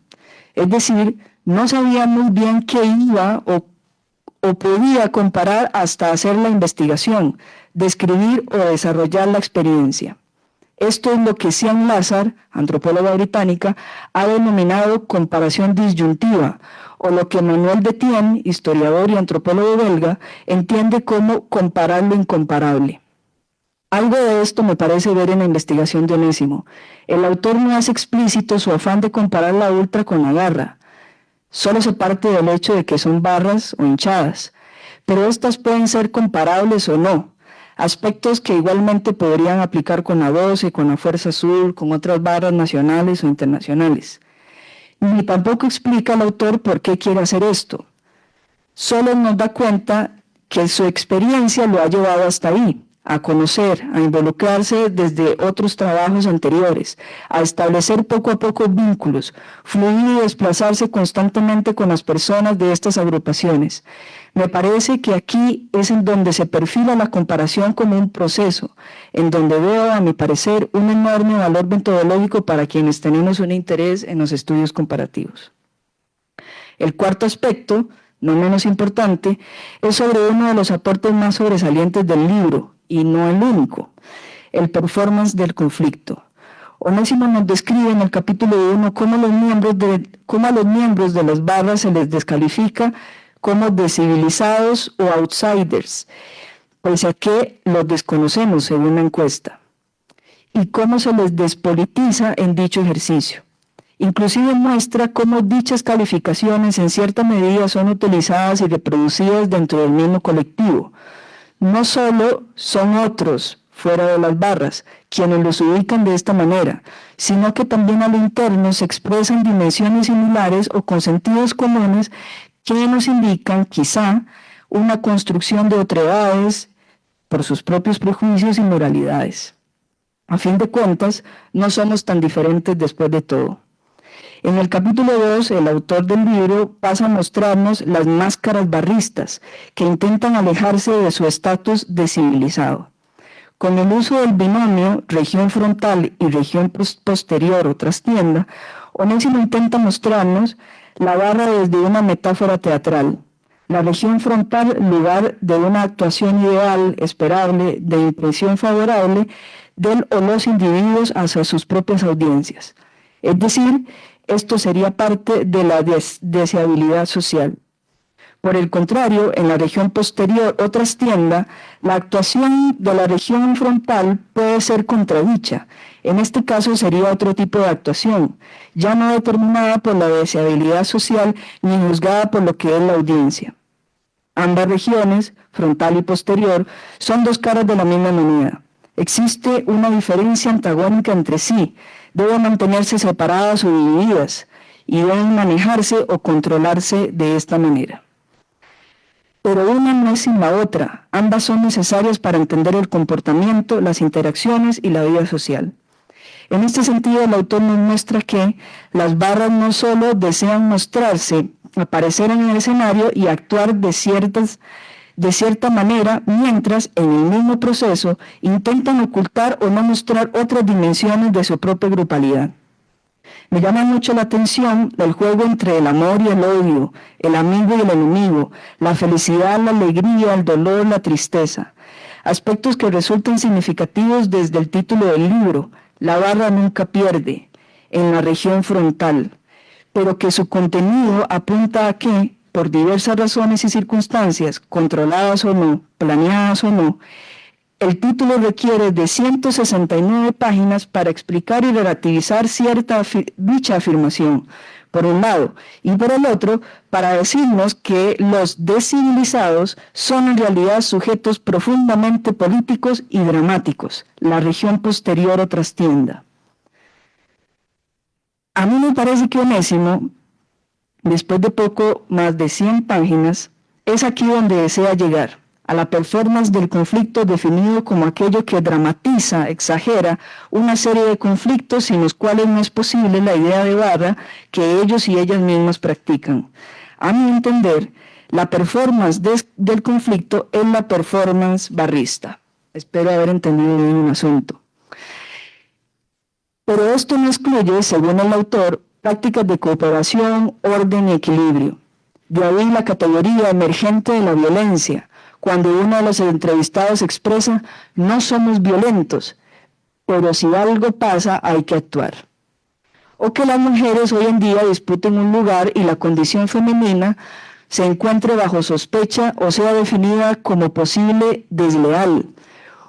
Es decir, no sabía muy bien qué iba o podía comparar hasta hacer la investigación, describir o desarrollar la experiencia. Esto es lo que Sian Lazar, antropóloga británica, ha denominado comparación disyuntiva, o lo que Manuel Detienne, historiador y antropólogo belga, entiende como comparar lo incomparable. Algo de esto me parece ver en la investigación de Onésimo. El autor no hace explícito su afán de comparar la ultra con la garra. Solo se parte del hecho de que son barras o hinchadas, pero estas pueden ser comparables o no, aspectos que igualmente podrían aplicar con la 12, con la Fuerza Azul, con otras barras nacionales o internacionales. Ni tampoco explica el autor por qué quiere hacer esto. Solo nos da cuenta que su experiencia lo ha llevado hasta ahí, a conocer, a involucrarse desde otros trabajos anteriores, a establecer poco a poco vínculos, fluir y desplazarse constantemente con las personas de estas agrupaciones. Me parece que aquí es en donde se perfila la comparación como un proceso, en donde veo, a mi parecer, un enorme valor metodológico para quienes tenemos un interés en los estudios comparativos. El cuarto aspecto, no menos importante, es sobre uno de los aportes más sobresalientes del libro, y no el único, el performance del conflicto. Onésimo nos describe en el capítulo 1 cómo a los miembros de las barras se les descalifica como descivilizados o outsiders, pese a que los desconocemos según la encuesta, y cómo se les despolitiza en dicho ejercicio. Inclusive muestra cómo dichas calificaciones en cierta medida son utilizadas y reproducidas dentro del mismo colectivo. No solo son otros, fuera de las barras, quienes los ubican de esta manera, sino que también a lo interno se expresan dimensiones similares o con sentidos comunes que nos indican, quizá, una construcción de otredades por sus propios prejuicios y moralidades. A fin de cuentas, no somos tan diferentes después de todo. En el capítulo 2, el autor del libro pasa a mostrarnos las máscaras barristas que intentan alejarse de su estatus de civilizado. Con el uso del binomio región frontal y región posterior o trastienda, Onésimo intenta mostrarnos la barra desde una metáfora teatral. La región frontal, lugar de una actuación ideal, esperable, de impresión favorable del o los individuos hacia sus propias audiencias. Es decir, esto sería parte de la deseabilidad social. Por el contrario, en la región posterior o trastienda, la actuación de la región frontal puede ser contradicha. En este caso sería otro tipo de actuación, ya no determinada por la deseabilidad social ni juzgada por lo que es la audiencia. Ambas regiones, frontal y posterior, son dos caras de la misma moneda. Existe una diferencia antagónica entre sí, deben mantenerse separadas o divididas y deben manejarse o controlarse de esta manera. Pero una no es sin la otra, ambas son necesarias para entender el comportamiento, las interacciones y la vida social. En este sentido, el autor nos muestra que las barras no solo desean mostrarse, aparecer en el escenario y actuar de cierta manera, mientras en el mismo proceso intentan ocultar o no mostrar otras dimensiones de su propia grupalidad. Me llama mucho la atención el juego entre el amor y el odio, el amigo y el enemigo, la felicidad, la alegría, el dolor, la tristeza. Aspectos que resultan significativos desde el título del libro, La barra nunca pierde, en la región frontal, pero que su contenido apunta a que, por diversas razones y circunstancias, controladas o no, planeadas o no, el título requiere de 169 páginas para explicar y relativizar dicha afirmación, por un lado, y por el otro, para decirnos que los descivilizados son en realidad sujetos profundamente políticos y dramáticos, la región posterior o trastienda. A mí me parece que Onésimo, después de poco más de 100 páginas, es aquí donde desea llegar, a la performance del conflicto definido como aquello que dramatiza, exagera una serie de conflictos sin los cuales no es posible la idea de barra que ellos y ellas mismas practican. A mi entender, la performance del conflicto es la performance barrista. Espero haber entendido bien un asunto. Pero esto no excluye, según el autor, prácticas de cooperación, orden y equilibrio. De ahí la categoría emergente de la violencia, cuando uno de los entrevistados expresa, no somos violentos, pero si algo pasa hay que actuar. O que las mujeres hoy en día disputen un lugar y la condición femenina se encuentre bajo sospecha o sea definida como posible desleal,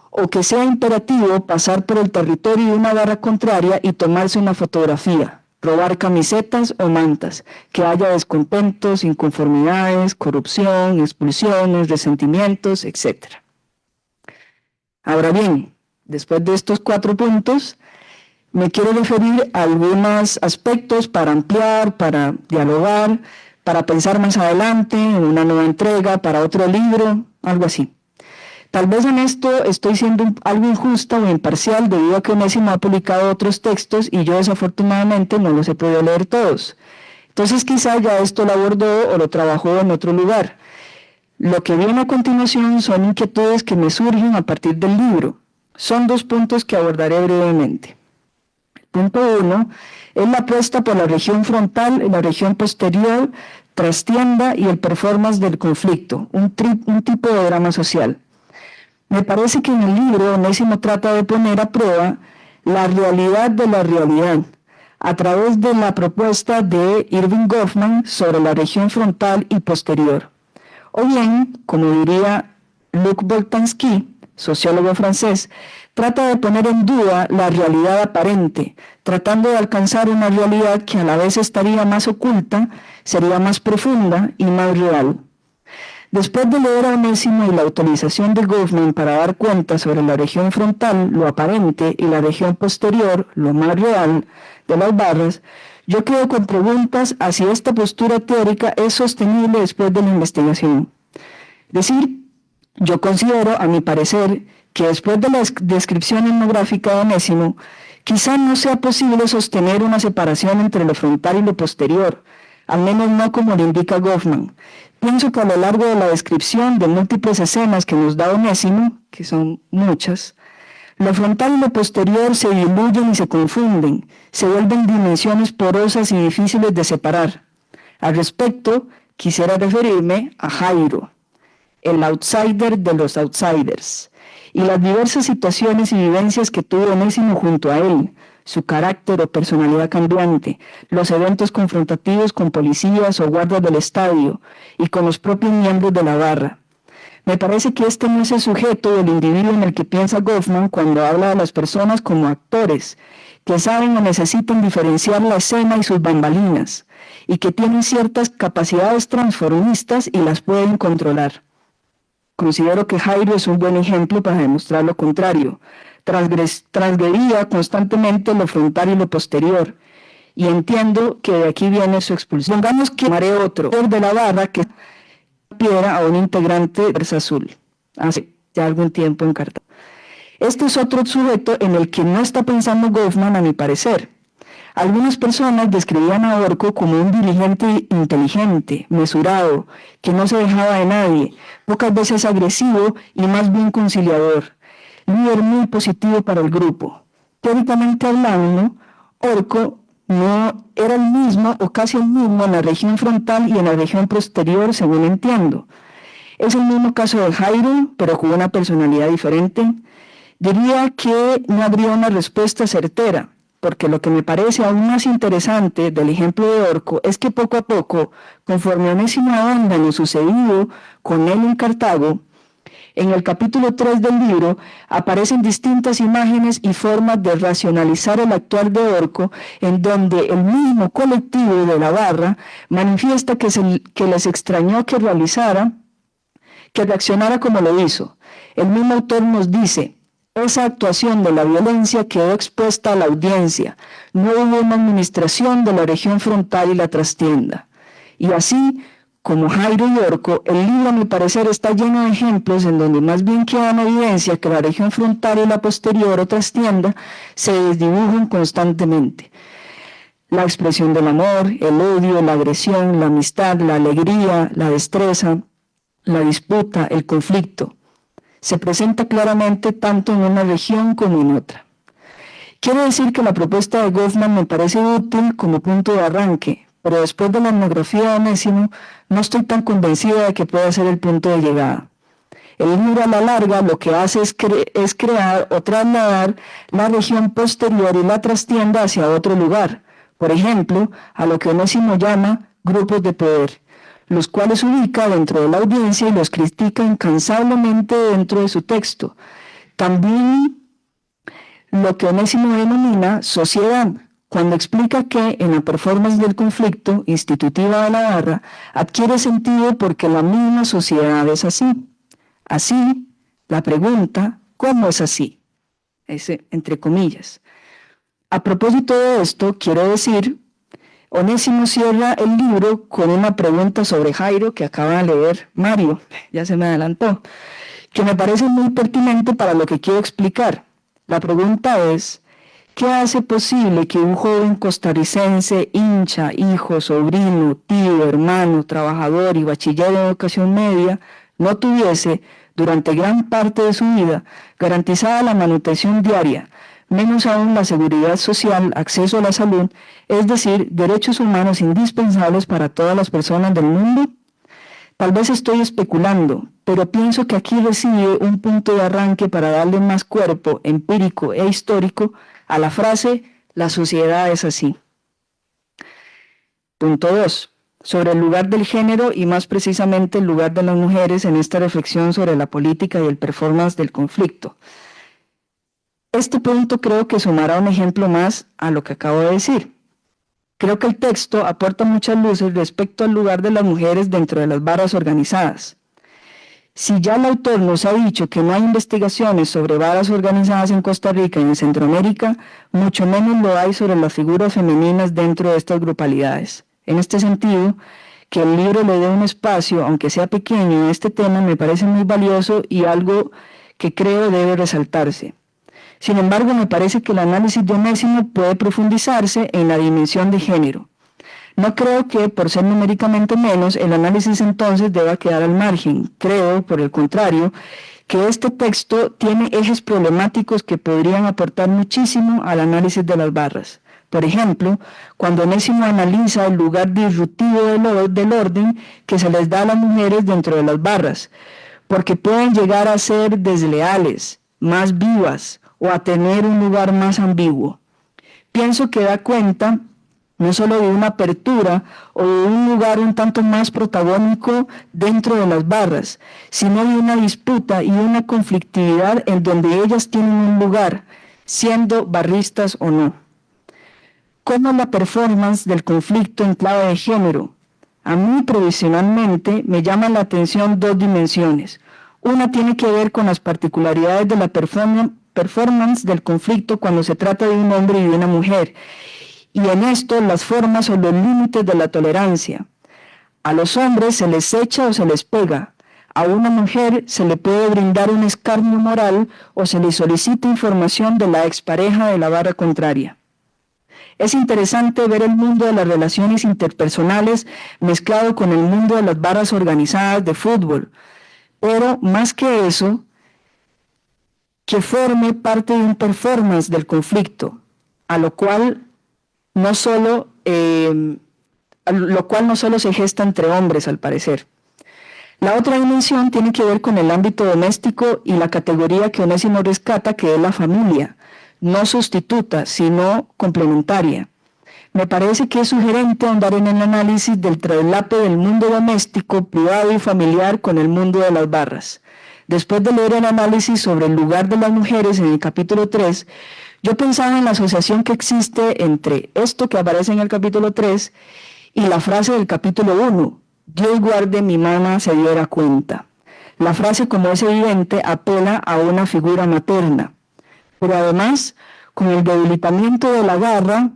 o que sea imperativo pasar por el territorio de una barra contraria y tomarse una fotografía, robar camisetas o mantas, que haya descontentos, inconformidades, corrupción, expulsiones, resentimientos, etc. Ahora bien, después de estos 4 puntos, me quiero referir a algunos aspectos para ampliar, para dialogar, para pensar más adelante, en una nueva entrega, para otro libro, algo así. Tal vez en esto estoy siendo algo injusta o imparcial debido a que Onésimo ha publicado otros textos y yo desafortunadamente no los he podido leer todos. Entonces quizá ya esto lo abordó o lo trabajó en otro lugar. Lo que viene a continuación son inquietudes que me surgen a partir del libro. Son 2 puntos que abordaré brevemente. Punto 1 es la apuesta por la región frontal, la región posterior, trastienda y el performance del conflicto, un tipo de drama social. Me parece que en el libro Onésimo trata de poner a prueba la realidad de la realidad a través de la propuesta de Irving Goffman sobre la región frontal y posterior. O bien, como diría Luc Boltanski, sociólogo francés, trata de poner en duda la realidad aparente, tratando de alcanzar una realidad que a la vez estaría más oculta, sería más profunda y más real. Después de leer a Onésimo y la autorización de Goffman para dar cuenta sobre la región frontal, lo aparente, y la región posterior, lo más real, de las barras, yo quedo con preguntas a si esta postura teórica es sostenible después de la investigación. Es decir, yo considero, a mi parecer, que después de la descripción etnográfica de Onésimo, quizá no sea posible sostener una separación entre lo frontal y lo posterior, al menos no como lo indica Goffman. Pienso que a lo largo de la descripción de múltiples escenas que nos da Onésimo, que son muchas, lo frontal y lo posterior se diluyen y se confunden, se vuelven dimensiones porosas y difíciles de separar. Al respecto, quisiera referirme a Jairo, el outsider de los outsiders, y las diversas situaciones y vivencias que tuvo Onésimo junto a él, su carácter o personalidad cambiante, los eventos confrontativos con policías o guardas del estadio y con los propios miembros de la barra. Me parece que este no es el sujeto del individuo en el que piensa Goffman cuando habla de las personas como actores, que saben o necesitan diferenciar la escena y sus bambalinas, y que tienen ciertas capacidades transformistas y las pueden controlar. Considero que Jairo es un buen ejemplo para demostrar lo contrario. Transgredía constantemente lo frontal y lo posterior, y entiendo que de aquí viene su expulsión. Pongamos que haré otro de la barra que piedra a un integrante de Fuerza Azul, hace ya algún tiempo en Cartago. Este es otro sujeto en el que no está pensando Goffman, a mi parecer. Algunas personas describían a Orco como un dirigente inteligente, mesurado, que no se dejaba de nadie, pocas veces agresivo y más bien conciliador, líder muy positivo para el grupo. Teóricamente hablando, Orco no era el mismo o casi el mismo en la región frontal y en la región posterior, según entiendo. Es el mismo caso de Jairo, pero con una personalidad diferente. Diría que no habría una respuesta certera, porque lo que me parece aún más interesante del ejemplo de Orco es que poco a poco, conforme Onésimo ahonda en lo sucedido con él en Cartago, en el capítulo 3 del libro aparecen distintas imágenes y formas de racionalizar el actuar de Orco, en donde el mismo colectivo de la barra manifiesta que les extrañó que reaccionara como lo hizo. El mismo autor nos dice: esa actuación de la violencia quedó expuesta a la audiencia, no hubo una administración de la región frontal y la trastienda. Y así, como Jairo y Orco, el libro a mi parecer está lleno de ejemplos en donde más bien queda en evidencia que la región frontal y la posterior o trastienda se desdibujan constantemente. La expresión del amor, el odio, la agresión, la amistad, la alegría, la destreza, la disputa, el conflicto, se presenta claramente tanto en una región como en otra. Quiero decir que la propuesta de Goffman me parece útil como punto de arranque, pero después de la etnografía de Onésimo no estoy tan convencida de que pueda ser el punto de llegada. El libro a la larga lo que hace es crear o trasladar la región posterior y la trastienda hacia otro lugar, por ejemplo, a lo que Onésimo llama grupos de poder, los cuales ubica dentro de la audiencia y los critica incansablemente dentro de su texto. También lo que Onésimo denomina sociedad, cuando explica que en la performance del conflicto institutiva de la barra adquiere sentido porque la misma sociedad es así. Así, la pregunta, ¿cómo es así? Ese, entre comillas. A propósito de esto, quiero decir, Onésimo cierra el libro con una pregunta sobre Jairo que acaba de leer Mario, ya se me adelantó, que me parece muy pertinente para lo que quiero explicar. La pregunta es: ¿qué hace posible que un joven costarricense, hincha, hijo, sobrino, tío, hermano, trabajador y bachiller de educación media, no tuviese, durante gran parte de su vida, garantizada la manutención diaria, menos aún la seguridad social, acceso a la salud, es decir, derechos humanos indispensables para todas las personas del mundo? Tal vez estoy especulando, pero pienso que aquí recibe un punto de arranque para darle más cuerpo empírico e histórico a la frase: la sociedad es así. Punto 2. sobre el lugar del género y más precisamente el lugar de las mujeres en esta reflexión sobre la política y el performance del conflicto. Este punto creo que sumará un ejemplo más a lo que acabo de decir. Creo que el texto aporta muchas luces respecto al lugar de las mujeres dentro de las barras organizadas. Si ya el autor nos ha dicho que no hay investigaciones sobre barras organizadas en Costa Rica y en Centroamérica, mucho menos lo hay sobre las figuras femeninas dentro de estas grupalidades. En este sentido, que el libro le dé un espacio, aunque sea pequeño, a este tema me parece muy valioso y algo que creo debe resaltarse. Sin embargo, me parece que el análisis de Onésimo puede profundizarse en la dimensión de género. No creo que, por ser numéricamente menos, el análisis entonces deba quedar al margen. Creo, por el contrario, que este texto tiene ejes problemáticos que podrían aportar muchísimo al análisis de las barras. Por ejemplo, cuando Onésimo analiza el lugar disruptivo del orden que se les da a las mujeres dentro de las barras, porque pueden llegar a ser desleales, más vivas o a tener un lugar más ambiguo. Pienso que da cuenta no solo de una apertura o de un lugar un tanto más protagónico dentro de las barras, sino de una disputa y una conflictividad en donde ellas tienen un lugar, siendo barristas o no. ¿Cómo la performance del conflicto en clave de género? A mí, provisionalmente, me llaman la atención dos dimensiones. Una tiene que ver con las particularidades de la performance del conflicto cuando se trata de un hombre y de una mujer, y en esto las formas o los límites de la tolerancia. A los hombres se les echa o se les pega. A una mujer se le puede brindar un escarnio moral o se le solicita información de la expareja de la barra contraria. Es interesante ver el mundo de las relaciones interpersonales mezclado con el mundo de las barras organizadas de fútbol, pero más que eso, que forme parte de un performance del conflicto, a lo cual no solo se gesta entre hombres, al parecer. La otra dimensión tiene que ver con el ámbito doméstico y la categoría que Onésimo rescata, que es la familia, no sustituta, sino complementaria. Me parece que es sugerente ahondar en el análisis del traslape del mundo doméstico, privado y familiar con el mundo de las barras. Después de leer el análisis sobre el lugar de las mujeres en el capítulo 3, yo pensaba en la asociación que existe entre esto que aparece en el capítulo 3 y la frase del capítulo 1, Dios guarde mi mamá se diera cuenta. La frase, como es evidente, apela a una figura materna. Pero además, con el debilitamiento de la garra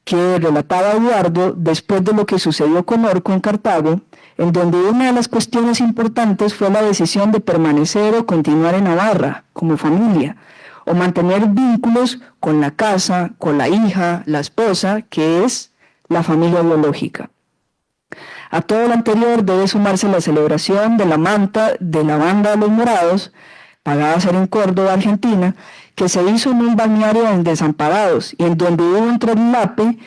que relataba Eduardo después de lo que sucedió con Orco en Cartago, en donde una de las cuestiones importantes fue la decisión de permanecer o continuar en Navarra como familia, o mantener vínculos con la casa, con la hija, la esposa, que es la familia biológica. A todo lo anterior debe sumarse la celebración de la manta de la Banda de los Morados, pagada a ser en Córdoba, Argentina, que se hizo en un balneario en Desamparados y en donde hubo un traslape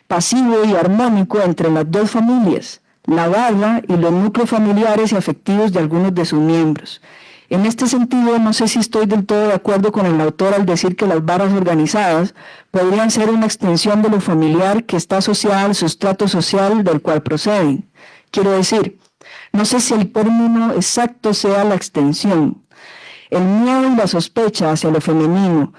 pasivo y armónico entre las dos familias, la barra y los núcleos familiares y afectivos de algunos de sus miembros. En este sentido, no sé si estoy del todo de acuerdo con el autor al decir que las barras organizadas podrían ser una extensión de lo familiar que está asociada al sustrato social del cual proceden. Quiero decir, no sé si el término exacto sea la extensión. El miedo y la sospecha hacia lo femenino,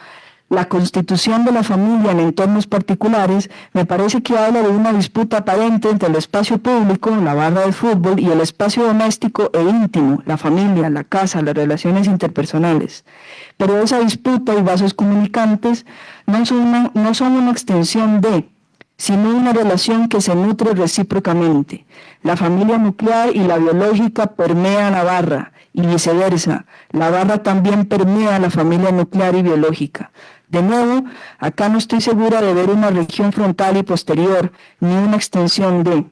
la constitución de la familia en entornos particulares, me parece que habla de una disputa aparente entre el espacio público, la barra del fútbol, y el espacio doméstico e íntimo, la familia, la casa, las relaciones interpersonales. Pero esa disputa y vasos comunicantes no son una extensión de, sino una relación que se nutre recíprocamente. La familia nuclear y la biológica permean la barra, y viceversa. La barra también permea la familia nuclear y biológica. De nuevo, acá no estoy segura de ver una región frontal y posterior, ni una extensión de,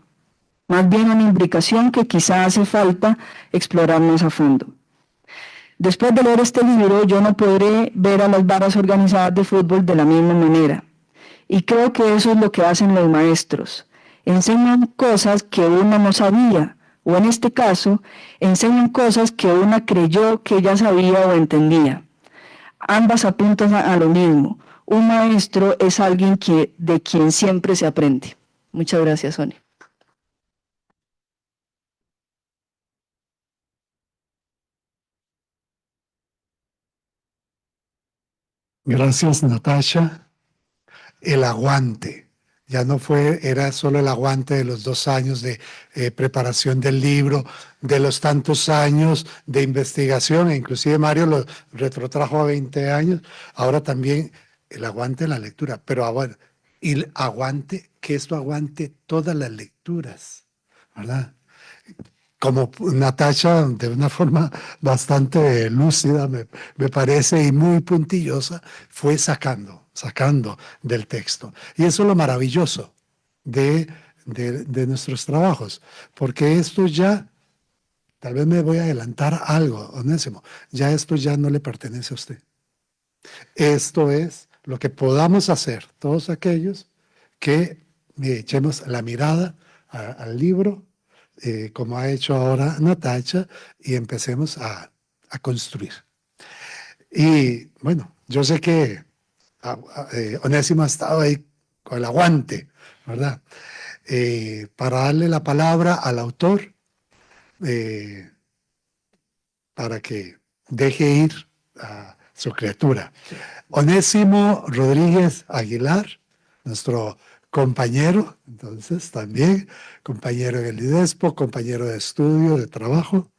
más bien una imbricación que quizá hace falta explorar más a fondo. Después de leer este libro, yo no podré ver a las barras organizadas de fútbol de la misma manera. Y creo que eso es lo que hacen los maestros. Enseñan cosas que uno no sabía, o en este caso, enseñan cosas que uno creyó que ya sabía o entendía. Ambas apuntan a lo mismo. Un maestro es alguien de quien siempre se aprende. Muchas gracias, Sonia. Gracias, Natasha. El aguante. Ya no era solo el aguante de los 2 años de preparación del libro, de los tantos años de investigación, e inclusive Mario lo retrotrajo a 20 años, ahora también el aguante en la lectura, pero ahora, y el aguante, que esto aguante todas las lecturas, ¿verdad? Como Natasha, de una forma bastante lúcida, me parece, y muy puntillosa, fue sacando del texto. Y eso es lo maravilloso de nuestros trabajos, porque esto ya, tal vez me voy a adelantar algo, Onésimo, ya esto ya no le pertenece a usted. Esto es lo que podamos hacer, todos aquellos que echemos la mirada al libro, como ha hecho ahora Natasha, y empecemos a construir. Y bueno, yo sé que Onésimo ha estado ahí con el aguante, ¿verdad? Para darle la palabra al autor, para que deje ir a su criatura. Onésimo Rodríguez Aguilar, nuestro compañero, entonces también compañero en el IDESPO, compañero de estudio, de trabajo.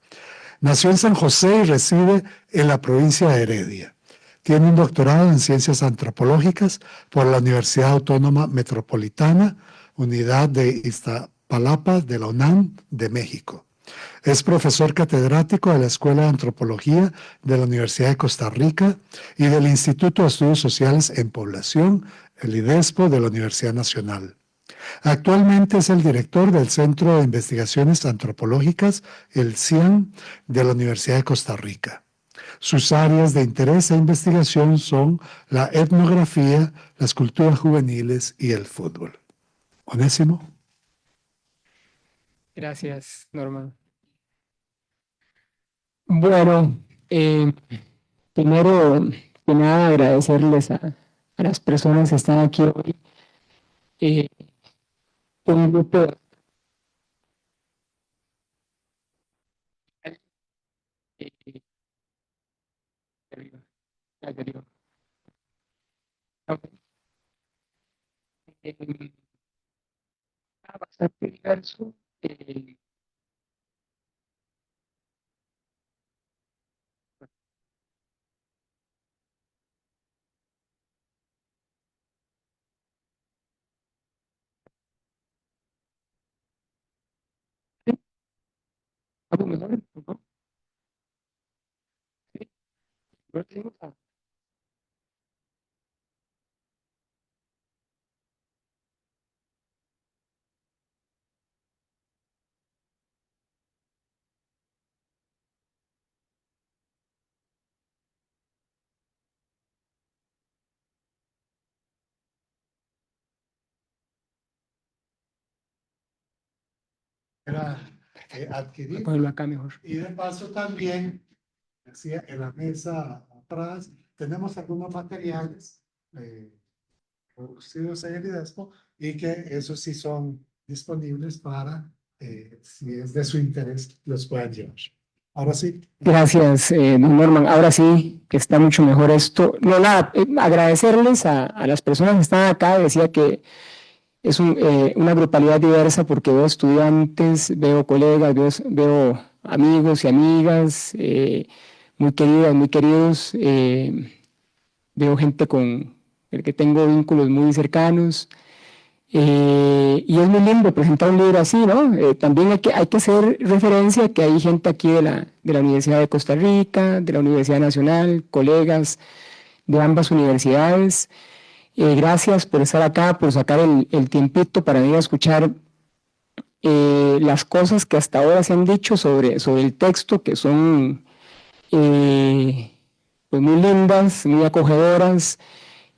Nació en San José y reside en la provincia de Heredia. Tiene un doctorado en Ciencias Antropológicas por la Universidad Autónoma Metropolitana, Unidad de Iztapalapa de la UNAM de México. Es profesor catedrático de la Escuela de Antropología de la Universidad de Costa Rica y del Instituto de Estudios Sociales en Población, el IDESPO, de la Universidad Nacional. Actualmente es el director del Centro de Investigaciones Antropológicas, el CIAN, de la Universidad de Costa Rica. Sus áreas de interés e investigación son la etnografía, las culturas juveniles y el fútbol. Onésimo. Gracias, Norma. Bueno, primero que nada agradecerles a las personas que están aquí hoy. Un grupo de bastante diverso. ¿Algo mejor? ¿No? Sí. Próximo. Era adquirir. Ponerlo acá mejor. Y de paso también, decía, en la mesa atrás, tenemos algunos materiales producidos en el IDESPO y que esos sí son disponibles para, si es de su interés, los puedan llevar. Ahora sí. Gracias, don Norman. Ahora sí que está mucho mejor esto. No, nada, agradecerles a las personas que están acá. Decía que es una grupalidad diversa porque veo estudiantes, veo colegas, veo amigos y amigas, muy queridas, muy queridos. Veo gente con el que tengo vínculos muy cercanos. Y es muy lindo presentar un libro así, ¿no? También hay que hacer referencia a que hay gente aquí de la Universidad de Costa Rica, de la Universidad Nacional, colegas de ambas universidades. Gracias por estar acá, por sacar el tiempito para venir a escuchar las cosas que hasta ahora se han dicho sobre el texto, que son pues muy lindas, muy acogedoras,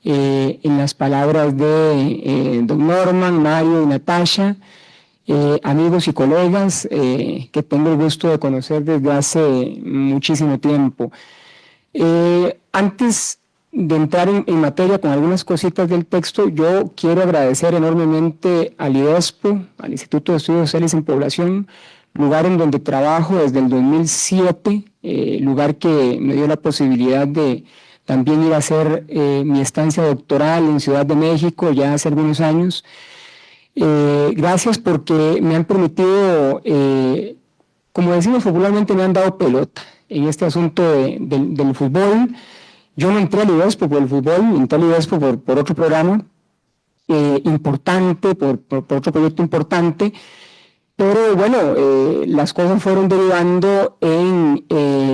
en las palabras de don Norman, Mario y Natasha, amigos y colegas que tengo el gusto de conocer desde hace muchísimo tiempo. Antes de entrar en materia con algunas cositas del texto, yo quiero agradecer enormemente al IDESPO, al Instituto de Estudios Sociales en Población, lugar en donde trabajo desde el 2007, lugar que me dio la posibilidad de también ir a hacer mi estancia doctoral en Ciudad de México ya hace algunos años. Gracias porque me han permitido, como decimos popularmente, me han dado pelota en este asunto del fútbol. Yo no entré al IDESPO por el fútbol, entré al IDESPO por otro programa importante, por otro proyecto importante, pero bueno, las cosas fueron derivando en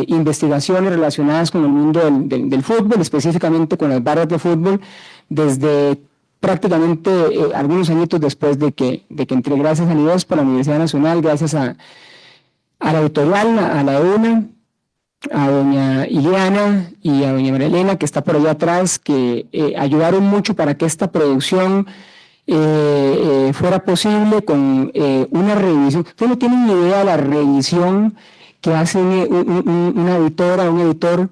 investigaciones relacionadas con el mundo del fútbol, específicamente con las barras de fútbol, desde prácticamente algunos añitos después de que entré, gracias al IDESPO, a la Universidad Nacional, gracias a la editorial, a la EUNA, a doña Ileana y a doña María Elena, que está por allá atrás, que ayudaron mucho para que esta producción fuera posible con una revisión. Ustedes no tienen ni idea de la revisión que hace una editora, un editor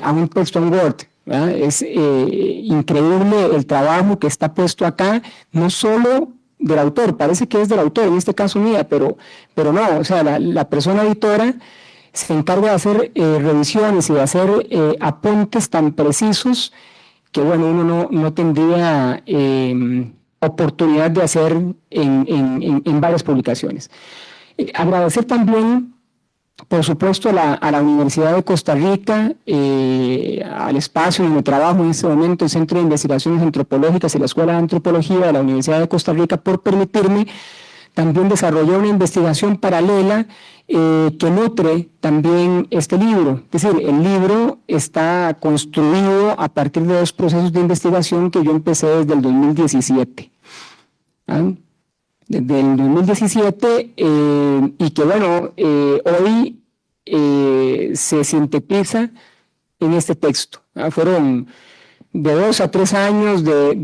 a un texto en Word, ¿verdad? Es increíble el trabajo que está puesto acá, no solo del autor, parece que es del autor, en este caso mía, pero no, o sea, la persona editora se encarga de hacer revisiones y de hacer apuntes tan precisos que, bueno, uno no tendría oportunidad de hacer en varias publicaciones. Agradecer también, por supuesto, a la Universidad de Costa Rica, al espacio donde trabajo en este momento, el Centro de Investigaciones Antropológicas y la Escuela de Antropología de la Universidad de Costa Rica, por permitirme también desarrollar una investigación paralela que nutre también este libro. Es decir, el libro está construido a partir de 2 procesos de investigación que yo empecé desde el 2017. ¿Ah? Desde el 2017 y que, bueno, hoy se sintetiza en este texto. ¿Ah? Fueron de 2 a 3 años de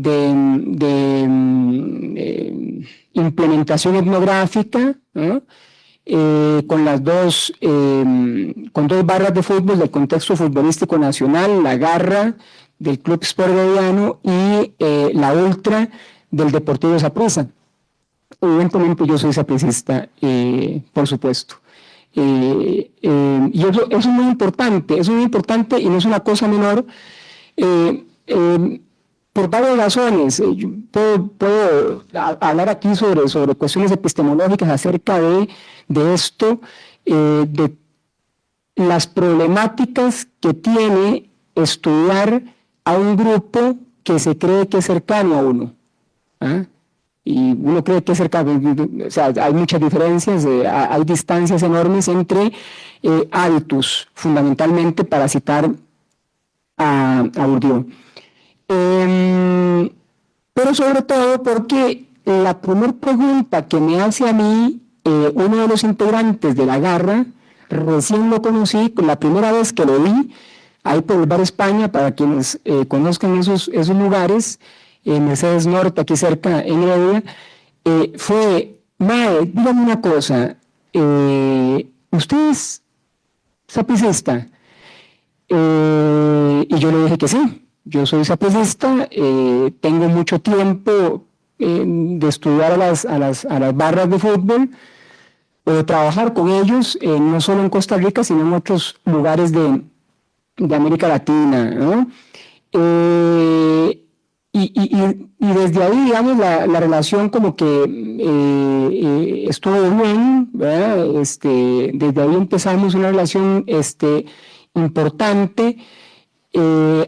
implementación etnográfica, ¿no? Con dos barras de fútbol del contexto futbolístico nacional, la Garra del Club Sport Herediano y la Ultra del Deportivo Saprissa. Evidentemente yo soy sapricista, por supuesto. Y eso es muy importante y no es una cosa menor. Por varias razones, puedo hablar aquí sobre cuestiones epistemológicas acerca de esto, de las problemáticas que tiene estudiar a un grupo que se cree que es cercano a uno. ¿Ah? Y uno cree que es cercano, o sea, hay muchas diferencias, hay distancias enormes entre hábitos, fundamentalmente para citar a Bourdieu. Pero sobre todo porque la primera pregunta que me hace a mí uno de los integrantes de la Garra, recién lo conocí, la primera vez que lo vi, ahí por el Bar España, para quienes conozcan esos lugares, Mercedes Norte, aquí cerca en Heredia, fue: mae, dígame una cosa, ¿usted es sapricista? Y yo le dije que sí. Yo soy sapricista, tengo mucho tiempo de estudiar a las barras de fútbol, de trabajar con ellos, no solo en Costa Rica, sino en otros lugares de América Latina, ¿no? Y desde ahí, digamos, la relación como que estuvo bien, ¿verdad? Desde ahí empezamos una relación importante,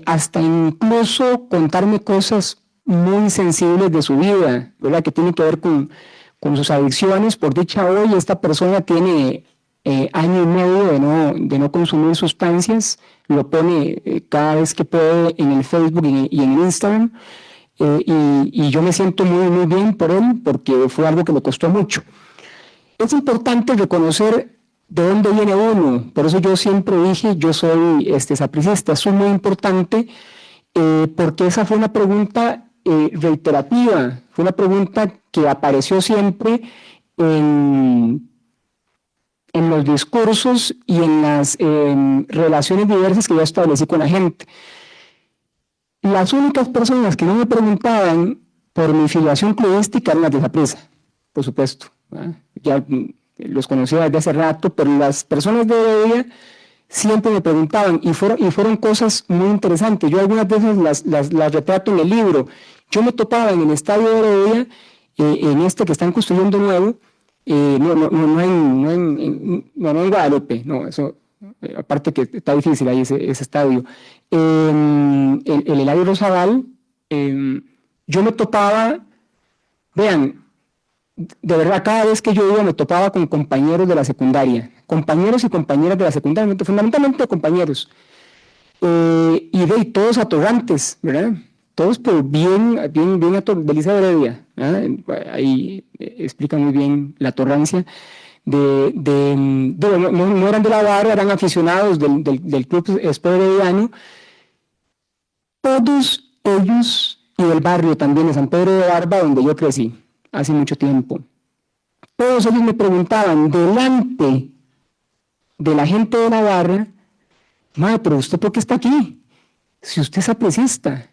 hasta incluso contarme cosas muy sensibles de su vida, ¿verdad? Que tienen que ver con sus adicciones. Por dicha, hoy esta persona tiene año y medio de no consumir sustancias, lo pone cada vez que puede en el Facebook y en el Instagram, y yo me siento muy, muy bien por él, porque fue algo que me costó mucho. Es importante reconocer de dónde viene uno, por eso yo siempre dije, yo soy sapricista. Es muy importante porque esa fue una pregunta reiterativa, fue una pregunta que apareció siempre en los discursos y en las relaciones diversas que yo establecí con la gente. Las únicas personas que no me preguntaban por mi filiación clubística eran las de Saprissa, por supuesto, ¿verdad? Ya los conocía desde hace rato, pero las personas de Heredia siempre me preguntaban, y fueron cosas muy interesantes. Yo algunas veces las retrato en el libro. Yo me topaba en el estadio de Heredia, en este que están construyendo nuevo, no en Guadalupe, no, eso, aparte que está difícil ahí ese estadio. El Eladio Rosabal, yo me topaba, vean, de verdad, cada vez que yo iba me topaba con compañeros de la secundaria, compañeros y compañeras de la secundaria, fundamentalmente compañeros, y todos atorrantes, ¿verdad? Todos pero bien Belisa Heredia, ahí explica muy bien la atorrancia no eran de la barra, eran aficionados del club Sport Herediano, todos ellos, y del barrio también de San Pedro de Barba, donde yo crecí hace mucho tiempo. Todos ellos me preguntaban delante de la gente de la barra, madre, pero ¿usted por qué está aquí? Si usted es apricista.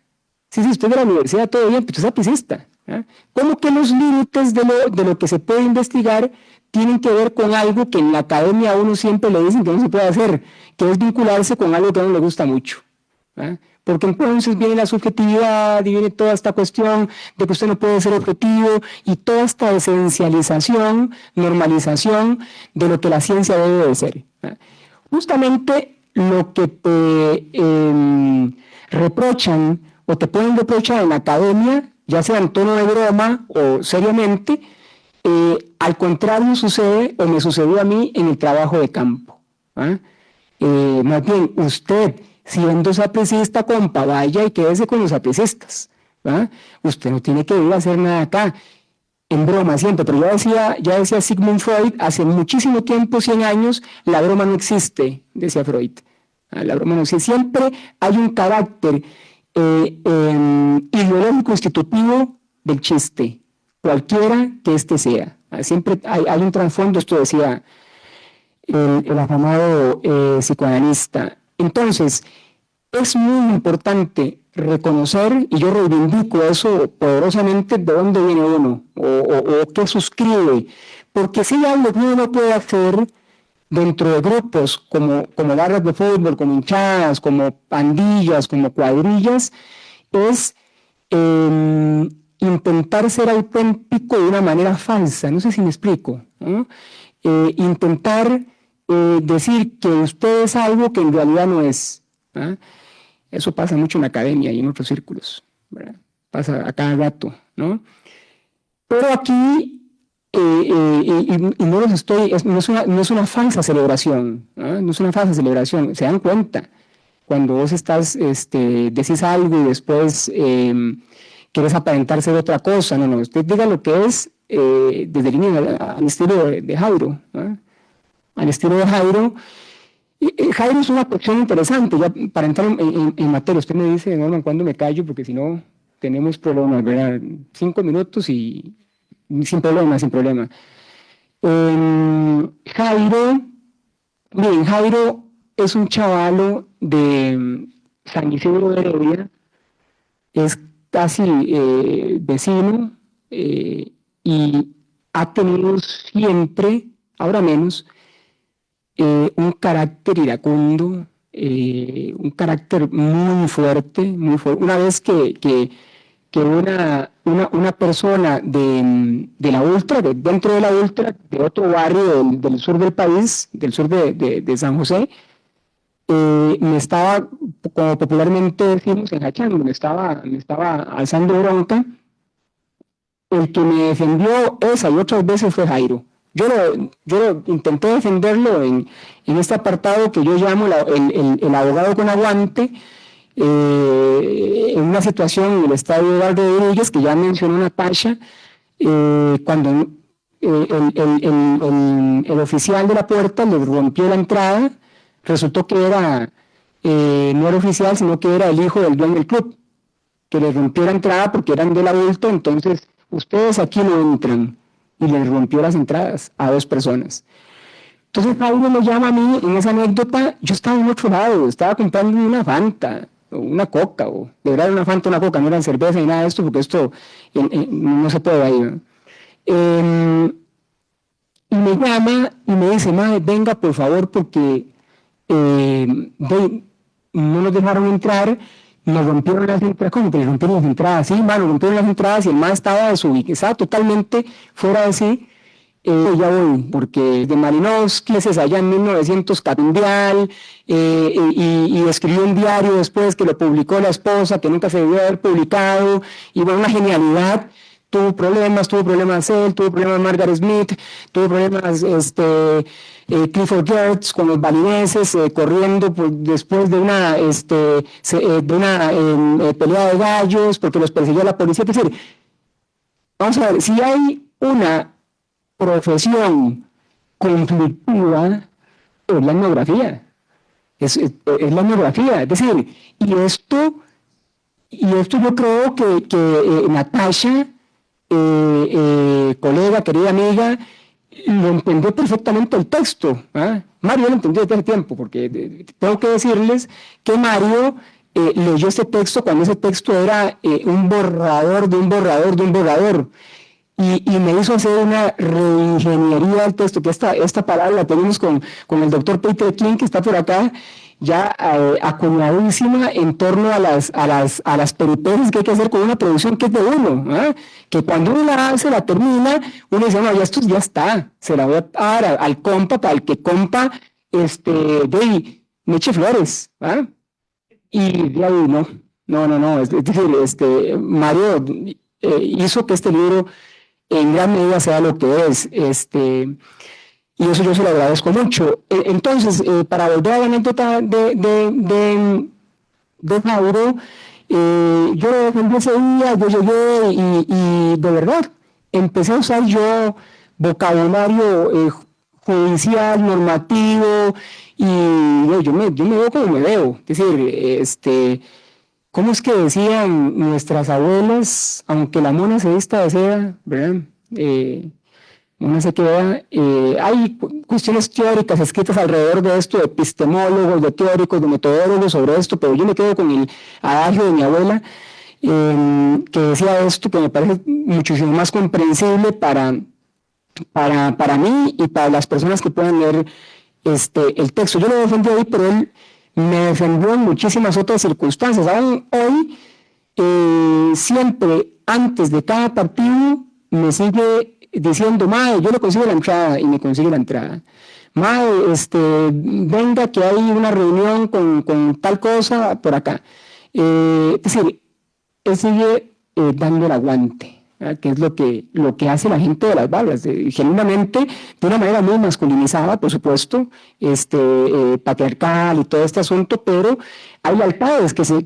Sí, usted de la universidad, todo bien, pero usted es apricista. ¿Cómo que los límites de lo que se puede investigar tienen que ver con algo que en la academia a uno siempre le dicen que no se puede hacer, que es vincularse con algo que a uno le gusta mucho? Porque entonces viene la subjetividad y viene toda esta cuestión de que usted no puede ser objetivo y toda esta esencialización, normalización de lo que la ciencia debe de ser. Justamente lo que te reprochan o te pueden reprochar en la academia, ya sea en tono de broma o seriamente, al contrario sucede o me sucedió a mí en el trabajo de campo. Más bien, usted, siendo sapricista, compa, vaya y quédese con los sapricistas. Usted no tiene que ir a hacer nada acá. En broma siempre, pero ya decía Sigmund Freud, hace muchísimo tiempo, 100 años, la broma no existe, decía Freud. La broma no existe. Siempre hay un carácter ideológico constitutivo del chiste, cualquiera que éste sea. Siempre hay un trasfondo, esto decía el afamado psicoanalista. Entonces, es muy importante reconocer, y yo reivindico eso poderosamente, de dónde viene uno o qué suscribe, porque si hay algo que uno puede hacer dentro de grupos como barras de fútbol, como hinchadas, como pandillas, como cuadrillas, es intentar ser auténtico de una manera falsa, no sé si me explico, ¿no? Intentar decir que usted es algo que en realidad no es. Eso pasa mucho en la academia y en otros círculos, ¿verdad? Pasa a cada rato, ¿no? Pero aquí, no es una falsa celebración, ¿no? No es una falsa celebración, se dan cuenta. Cuando vos decís algo y después querés aparentar ser otra cosa, no, usted diga lo que es desde el inicio, al estilo de Jairo, ¿no? Al estilo de Jairo. Jairo es una cuestión interesante, ya para entrar en materia. Usted me dice, Norman, ¿cuándo me callo? Porque si no, tenemos problemas, ¿verdad? 5 minutos y sin problema. Jairo es un chavalo de San Isidro de Heredia, es casi vecino y ha tenido siempre, ahora menos, un carácter iracundo, un carácter muy fuerte, muy fuerte. Una vez que una persona de la Ultra, dentro de la Ultra, de otro barrio del sur del país, del sur de San José, me estaba, como popularmente decimos, enjachando, me estaba alzando bronca. El que me defendió esa y otras veces fue Jairo. Yo intenté defenderlo en este apartado que yo llamo el abogado con aguante, en una situación en el estadio de Valdevillas, que ya mencionó Natasha, cuando el oficial de la puerta le rompió la entrada, resultó que no era oficial, sino que era el hijo del dueño del club, que le rompió la entrada porque eran del adulto, entonces ustedes aquí no entran. Y le rompió las entradas a 2 personas. Entonces Jairo me llama a mí en esa anécdota. Yo estaba en otro lado, estaba comprando una Fanta, o una Coca, o de verdad una Fanta, una Coca, no era cerveza ni nada de esto, porque esto no se puede ahí, ¿no? Y me llama y me dice, madre, venga por favor, porque no nos dejaron entrar, nos rompieron las entradas. ¿Cómo que le rompieron las entradas? Sí, mano, rompieron las entradas y el man estaba desubicado, estaba totalmente fuera de sí. Ya voy, porque de Malinowski, ese es allá en 1900 mundial, y escribió un diario después que lo publicó la esposa, que nunca se debió haber publicado, y bueno, una genialidad. Tuvo problemas él, tuvo problemas Margaret Smith, tuvo problemas Clifford Geertz con los balineses, corriendo después de una pelea de gallos, porque los persiguió la policía. Es decir, vamos a ver, si hay una profesión conflictiva, es la etnografía. Es la etnografía. Es decir, y esto yo creo que Natasha, colega, querida amiga, lo entendió perfectamente el texto. Mario lo entendió desde hace tiempo, porque tengo que decirles que Mario leyó este texto cuando ese texto era un borrador de un borrador de un borrador. Y me hizo hacer una reingeniería del texto, que esta palabra la tenemos con el doctor Peter King, que está por acá, ya acuñadísima en torno a las peripecias que hay que hacer con una producción que es de uno, que cuando uno la hace, la termina, uno dice, no, ya esto ya está, se la voy a dar al compa, para el que compa, me eche flores, y de ahí no, es decir, Mario hizo que este libro en gran medida sea lo que es, y eso yo se lo agradezco mucho. Entonces, para volver a la anécdota de Mauro, yo lo defendí ese día, yo llegué y de verdad empecé a usar yo vocabulario judicial, normativo, y yo me veo como me veo. Es decir, ¿cómo es que decían nuestras abuelas, aunque la mona se vista de seda, ¿verdad? Uno se queda, hay cuestiones teóricas escritas alrededor de esto, de epistemólogos, de teóricos, de metodólogos sobre esto, pero yo me quedo con el adagio de mi abuela, que decía esto, que me parece muchísimo más comprensible para mí y para las personas que puedan leer el texto. Yo lo defendí ahí, pero él me defendió en muchísimas otras circunstancias. Aún hoy, siempre antes de cada partido, me sigue diciendo, mae, yo le consigo la entrada, y me consigue la entrada. Mae, venga que hay una reunión con tal cosa por acá. Es decir, él sigue dando el aguante, que es lo que hace la gente de las barras, genuinamente, de una manera muy masculinizada, por supuesto, patriarcal y todo este asunto, pero hay lealtades que se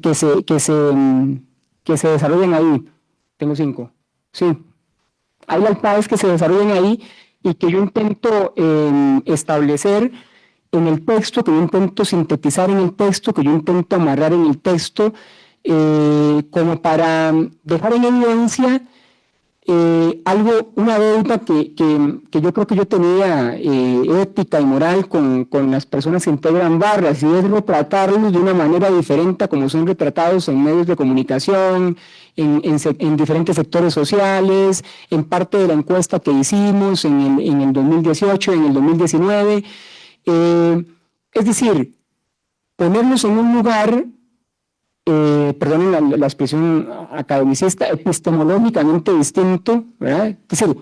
desarrollan ahí. Tengo 5. Sí. Hay lealtades que se desarrollan ahí y que yo intento establecer en el texto, que yo intento sintetizar en el texto, que yo intento amarrar en el texto, como para dejar en evidencia una deuda que yo creo que yo tenía ética y moral con las personas que integran barras, y es retratarlos de una manera diferente a como son retratados en medios de comunicación, en diferentes sectores sociales, en parte de la encuesta que hicimos en el 2018, en el 2019. Es decir, ponerlos en un lugar, perdonen la expresión academicista, epistemológicamente distinto, ¿verdad? Es decir,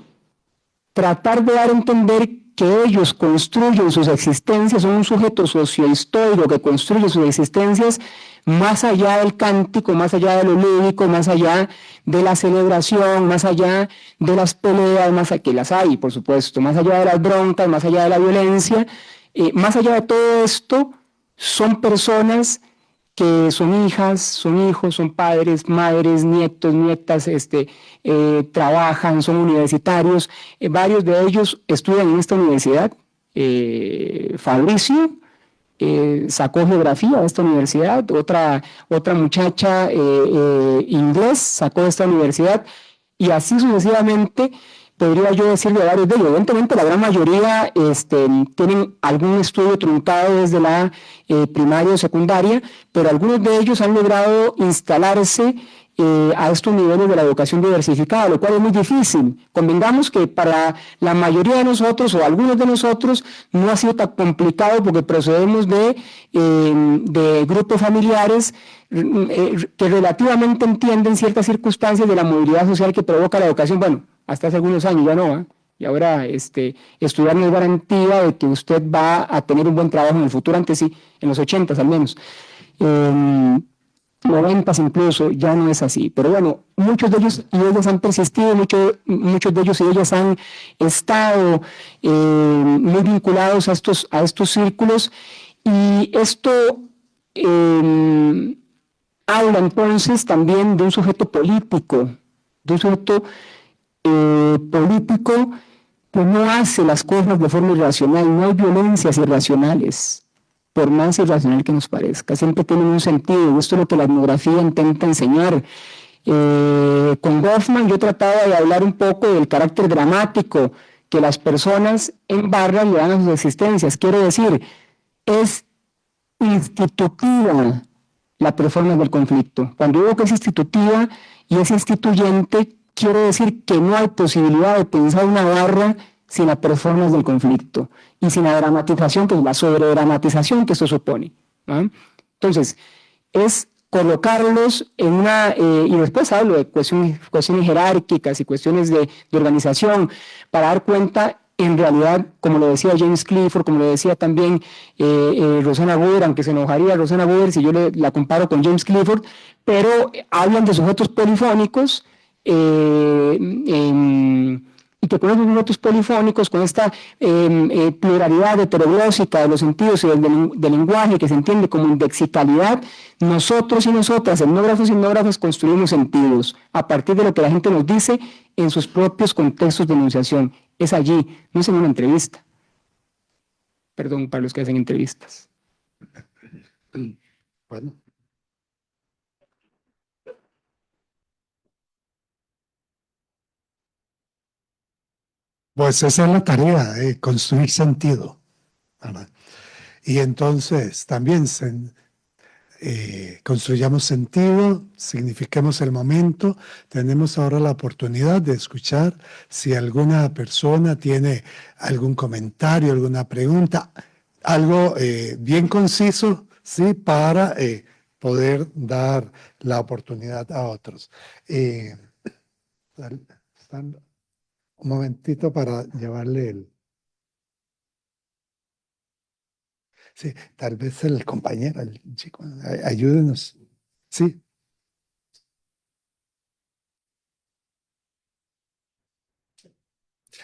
tratar de dar a entender que ellos construyen sus existencias, son un sujeto sociohistórico que construye sus existencias más allá del cántico, más allá de lo lúdico, más allá de la celebración, más allá de las peleas, más allá, que las hay, por supuesto, más allá de las broncas, más allá de la violencia, más allá de todo esto, son personas que son hijas, son hijos, son padres, madres, nietos, nietas, trabajan, son universitarios. Varios de ellos estudian en esta universidad. Fabricio sacó geografía de esta universidad, otra muchacha inglés sacó de esta universidad, y así sucesivamente. Podría yo decirle a varios de ellos. Evidentemente la gran mayoría tienen algún estudio truncado desde la primaria o secundaria, pero algunos de ellos han logrado instalarse a estos niveles de la educación diversificada, lo cual es muy difícil. Convengamos que para la mayoría de nosotros o algunos de nosotros no ha sido tan complicado porque procedemos de grupos familiares que relativamente entienden ciertas circunstancias de la movilidad social que provoca la educación. Bueno, hasta hace algunos años ya no, ¿eh? Y ahora estudiar no es garantía de que usted va a tener un buen trabajo en el futuro, antes sí, en los 80 al menos. 90 incluso, ya no es así. Pero bueno, muchos de ellos y ellas han persistido, muchos de ellos y ellas han estado muy vinculados a estos círculos, y esto habla entonces también de un sujeto político, político que no hace las cosas de forma irracional. No hay violencias irracionales, por más irracional que nos parezca, siempre tienen un sentido, y esto es lo que la etnografía intenta enseñar. Con Goffman yo trataba de hablar un poco del carácter dramático que las personas en barras le dan a sus existencias. Quiero decir, es institutiva la performance del conflicto. Cuando digo que es institutiva y es instituyente, quiero decir que no hay posibilidad de pensar una barra sin la performance del conflicto y sin la dramatización, que es la sobredramatización que eso supone, ¿no? Entonces, es colocarlos en una, y después hablo de cuestiones jerárquicas y cuestiones de organización, para dar cuenta, en realidad, como lo decía James Clifford, como lo decía también Rosanna Webber, aunque se enojaría Rosanna Webber si yo la comparo con James Clifford, pero hablan de sujetos polifónicos, y que con esos sujetos polifónicos, con esta pluralidad heteroglósica de los sentidos y del lenguaje, que se entiende como indexicalidad, nosotros y nosotras, etnógrafos y etnógrafas, construimos sentidos a partir de lo que la gente nos dice en sus propios contextos de enunciación. Es allí, no es en una entrevista. Perdón para los que hacen entrevistas. Bueno. Pues esa es la tarea, construir sentido, ¿verdad? Y entonces también construyamos sentido, signifiquemos el momento. Tenemos ahora la oportunidad de escuchar si alguna persona tiene algún comentario, alguna pregunta, algo bien conciso, ¿sí? Para poder dar la oportunidad a otros. Un momentito para llevarle el... Sí, tal vez el compañero, el chico, ayúdenos. Sí.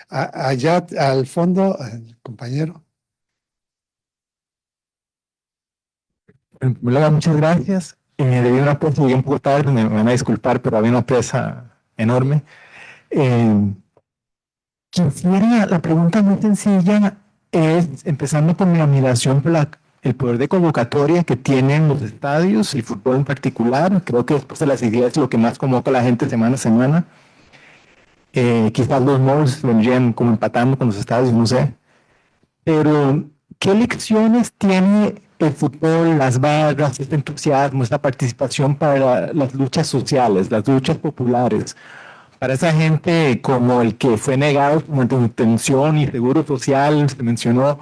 Allá al fondo, el compañero. En primer lugar, muchas gracias. Debido a una presa, llegué un poco tarde, me van a disculpar, pero había una presa enorme. Quisiera, la pregunta muy sencilla es, empezando por mi admiración por el poder de convocatoria que tienen los estadios, el fútbol en particular. Creo que después de las ideas es lo que más convoca a la gente semana a semana. Quizás los malls vendrían como empatando con los estadios, no sé. Pero, ¿qué lecciones tiene el fútbol, las barras, este entusiasmo, esta participación para las luchas sociales, las luchas populares? Para esa gente como el que fue negado su manutención y seguro social, se mencionó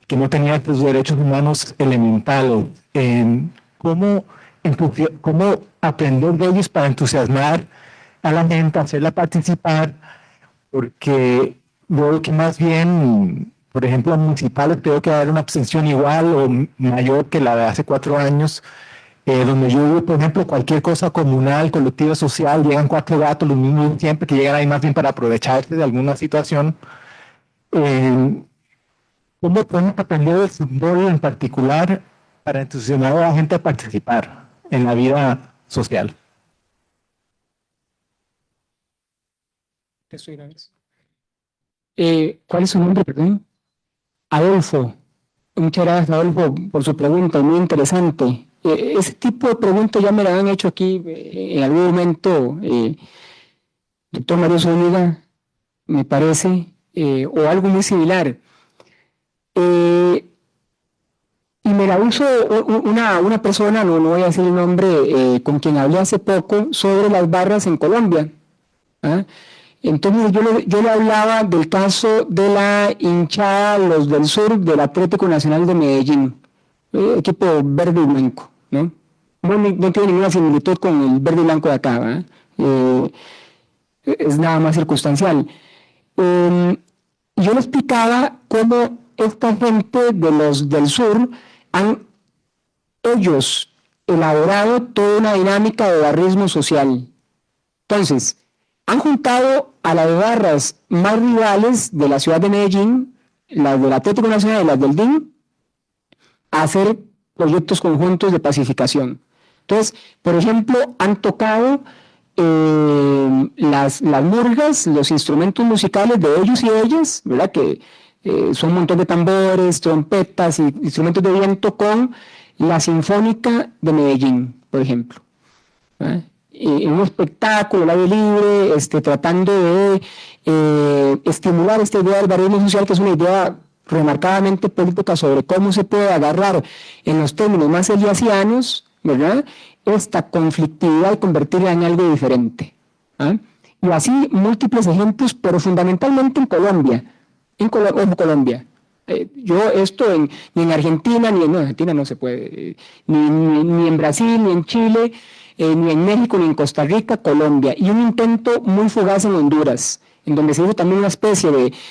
que no tenía estos derechos humanos elementales. ¿Cómo aprender de ellos para entusiasmar a la gente, hacerla participar? Porque veo que más bien, por ejemplo, municipales creo que va a haber una abstención igual o mayor que la de hace 4 años. Donde yo vivo, por ejemplo, cualquier cosa comunal, colectiva, social, llegan 4 gatos, los mismos siempre, que llegan ahí más bien para aprovecharse de alguna situación. ¿Cómo podemos aprender del fútbol en particular para entusiasmar a la gente a participar en la vida social? ¿Cuál es su nombre, perdón? Adolfo. Muchas gracias, Adolfo, por su pregunta, muy interesante. Ese tipo de preguntas ya me la han hecho aquí en algún momento, doctor Mario Zúñiga, me parece, o algo muy similar. Y me me la hizo una persona, no voy a decir el nombre, con quien hablé hace poco sobre las barras en Colombia. ¿Ah? Entonces yo le hablaba del caso de la hinchada, los del sur, del Atlético Nacional de Medellín, equipo verde y blanco, ¿no? No tiene ninguna similitud con el verde y blanco de acá, ¿verdad? Es nada más circunstancial. Yo le explicaba cómo esta gente de los del sur han ellos elaborado toda una dinámica de barrismo social. Entonces, han juntado a las barras más rivales de la ciudad de Medellín, las del Atlético Nacional y las del DIN, a hacer proyectos conjuntos de pacificación. Entonces, por ejemplo, han tocado las murgas, los instrumentos musicales de ellos y ellas, ¿verdad? Que son un montón de tambores, trompetas y instrumentos de viento con la Sinfónica de Medellín, por ejemplo. ¿Verdad? En un espectáculo al aire libre, tratando de estimular esta idea del barrismo social, que es una idea remarcadamente política sobre cómo se puede agarrar en los términos más eliasianos, ¿verdad?, esta conflictividad y convertirla en algo diferente. ¿Ah? Y así múltiples ejemplos, pero fundamentalmente en Colombia. En Colombia. Yo esto ni en Argentina, ni en Argentina no se puede, ni en Brasil, ni en Chile, ni en México, ni en Costa Rica, Colombia. Y un intento muy fugaz en Honduras, en donde se hizo también una especie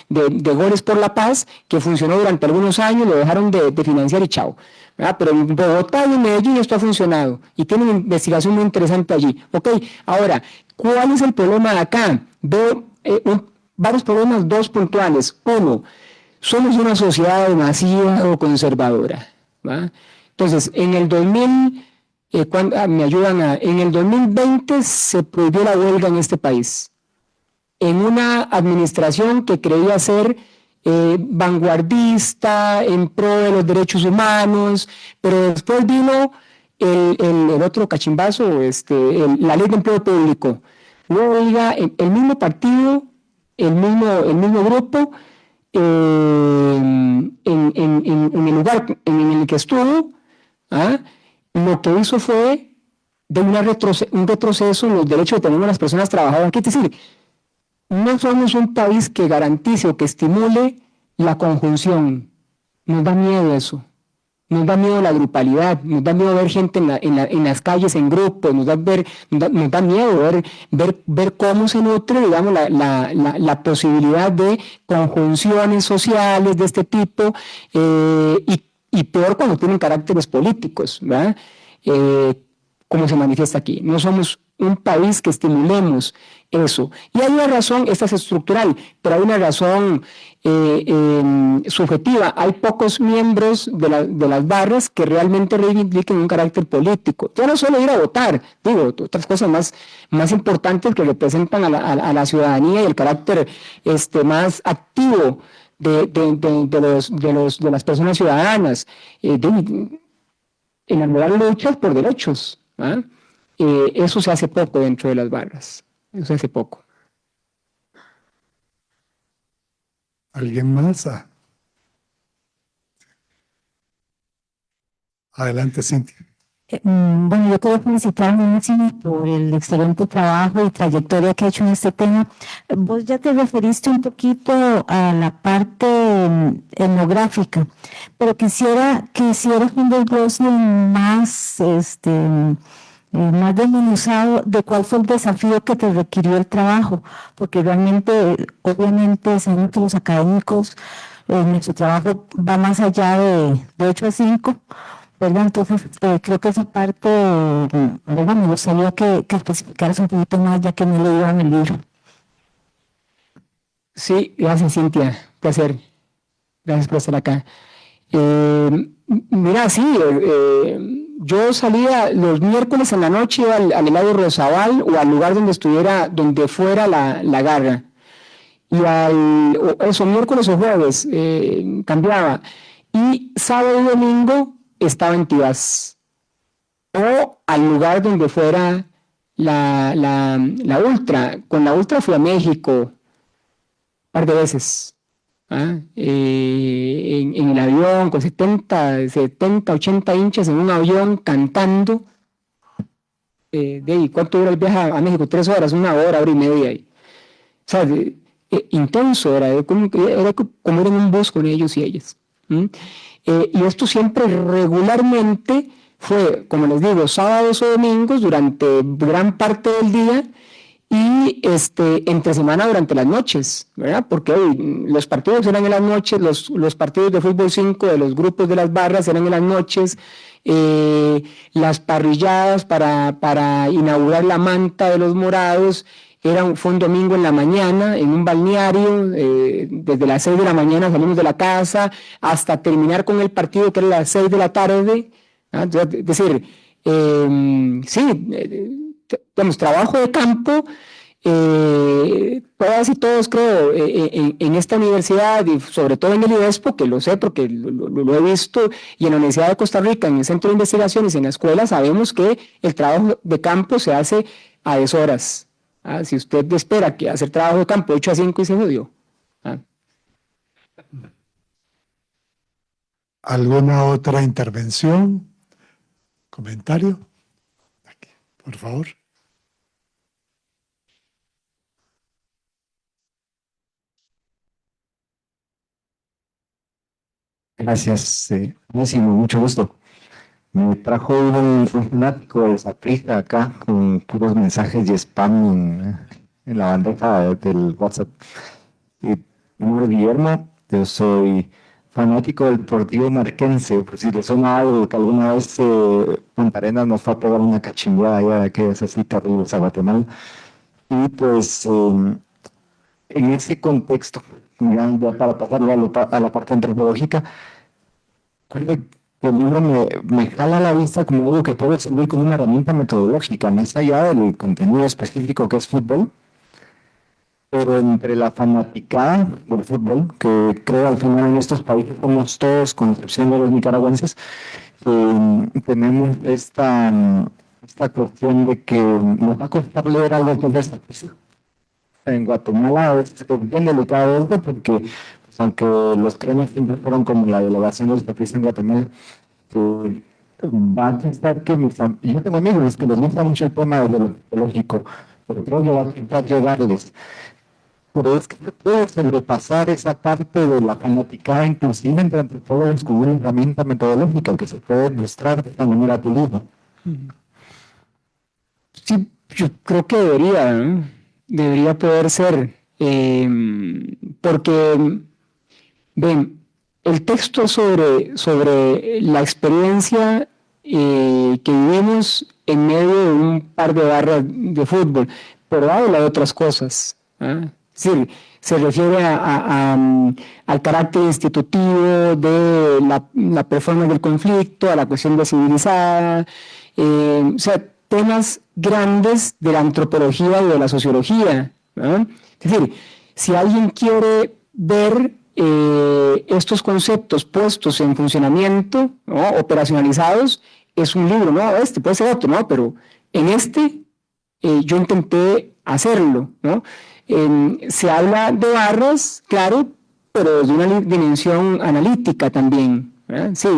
de Goles por la Paz, que funcionó durante algunos años, lo dejaron de financiar y chao. ¿Verdad? Pero en Bogotá y en Medellín esto ha funcionado, y tiene una investigación muy interesante allí. Ok, ahora, ¿cuál es el problema de acá? Veo varios problemas, dos puntuales. Uno, somos una sociedad demasiado conservadora. ¿Va? Entonces, en el 2000, en el 2020 se prohibió la huelga en este país, en una administración que creía ser vanguardista, en pro de los derechos humanos, pero después vino el otro cachimbazo, la ley de empleo público. Huelga, el mismo partido, el mismo grupo, en el lugar en el que estuvo, lo que hizo fue de un retroceso en los derechos que tenemos las personas trabajadoras. Es decir, no somos un país que garantice o que estimule la conjunción. Nos da miedo eso. Nos da miedo la grupalidad, nos da miedo ver gente en las calles en grupos, nos da miedo ver cómo se nutre, digamos, la posibilidad de conjunciones sociales de este tipo, y peor cuando tienen caracteres políticos, ¿verdad? Como se manifiesta aquí. No somos un país que estimulemos eso. Y hay una razón, esta es estructural, pero hay una razón subjetiva. Hay pocos miembros de las barras que realmente reivindiquen un carácter político. Ya no solo ir a votar, digo, otras cosas más importantes que representan a la ciudadanía y el carácter más activo de las personas ciudadanas, elaborar luchas por derechos. ¿Ah? Eso se hace poco dentro de las barras. Eso se hace poco. ¿Alguien más? Adelante, Cintia. Bueno, yo quiero felicitar a Máximo por el excelente trabajo y trayectoria que ha hecho en este tema. Vos ya te referiste un poquito a la parte etnográfica, pero quisiera un desglose más, más desmenuzado de cuál fue el desafío que te requirió el trabajo, porque realmente, obviamente, sabemos que los académicos, nuestro trabajo va más allá de 8 a 5, ¿verdad? Entonces, creo que esa parte, ¿verdad? Me gustaría que especificaras un poquito más, ya que no leí en el libro. Sí, gracias, Cintia. Placer. Gracias por estar acá. Mira, sí, yo salía los miércoles en la noche, iba al helado Rosabal o al lugar donde fuera la garra. Y eso, miércoles o jueves, cambiaba. Y sábado y domingo estaba en Tibás. O al lugar donde fuera la Ultra. Con la Ultra fui a México un par de veces. en el avión con 70, 80 hinchas en un avión cantando. ¿Cuánto dura el viaje a México? 3 horas, 1 hora, hora y media. O sea, intenso, era como ir en un bus con ellos y ellas. Y esto siempre regularmente fue, como les digo, sábados o domingos durante gran parte del día y entre semana durante las noches, ¿verdad? Porque los partidos eran en las noches, los partidos de fútbol 5 de los grupos de las barras eran en las noches, las parrilladas para inaugurar la manta de los morados fue un domingo en la mañana en un balneario, desde las 6 de la mañana salimos de la casa hasta terminar con el partido que era las 6 de la tarde. Es decir, sí, digamos, trabajo de campo, todas y todos creo en esta universidad y sobre todo en el IDESPO, que lo sé porque lo he visto, y en la Universidad de Costa Rica, en el Centro de Investigaciones, en la escuela, sabemos que el trabajo de campo se hace a deshoras. Si usted espera que hacer trabajo de campo 8 a 5 y se jodió. ¿Alguna otra intervención? ¿Comentario? Aquí, por favor. Gracias, Máximo, mucho gusto. Me trajo un fanático de Saprissa acá con puros mensajes y spam en la bandeja del WhatsApp. Mi nombre es Guillermo, yo soy fanático del Deportivo Marquense, por si le suena algo, que alguna vez Punta Arenas nos fue a pegar una cachimbeada allá de aquellas así terribles a Guatemala. Y pues en ese contexto, ya para pasarlo a la parte antropológica, creo que el libro me jala a la vista como algo que puede servir como una herramienta metodológica, más allá del contenido específico que es fútbol, pero entre la fanaticada del fútbol, que creo al final en estos países somos todos, con excepción de los nicaragüenses, tenemos esta cuestión de que nos va a costar leer algo que es en Guatemala. Es bien delicado esto porque pues, aunque los premios siempre fueron como la delegación de los países en Guatemala, va a pensar que yo tengo amigos que les gusta mucho el tema de lo psicológico, pero creo que va a intentar llegarles. Pero es que se puede sobrepasar esa parte de la fanaticada, inclusive entre todos, con una herramienta metodológica que se puede mostrar de esta manera a tu libro. Sí, yo creo que debería, ¿no? Debería poder ser, porque, ven, el texto sobre la experiencia que vivimos en medio de un par de barras de fútbol, pero habla de otras cosas. Es decir, se refiere al carácter institutivo de la performance del conflicto, a la cuestión de civilizada, o sea, temas grandes de la antropología y de la sociología, ¿no? Es decir, si alguien quiere ver estos conceptos puestos en funcionamiento, ¿no? Operacionalizados, es un libro, no, puede ser otro, ¿no? Pero en yo intenté hacerlo, ¿no? Se habla de barras, claro, pero desde una dimensión analítica también. Sí,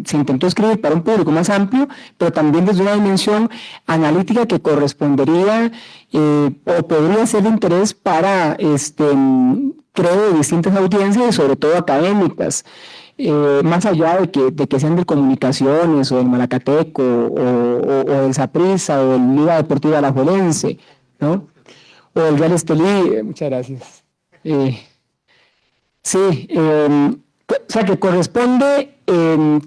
se intentó escribir para un público más amplio, pero también desde una dimensión analítica que correspondería o podría ser de interés para, creo, distintas audiencias y sobre todo académicas, más allá de que sean de comunicaciones o del Malacateco o del Saprissa o del Liga Deportiva Alajuelense, ¿no? O el Real Estelí, muchas gracias. Sí, o sea que corresponde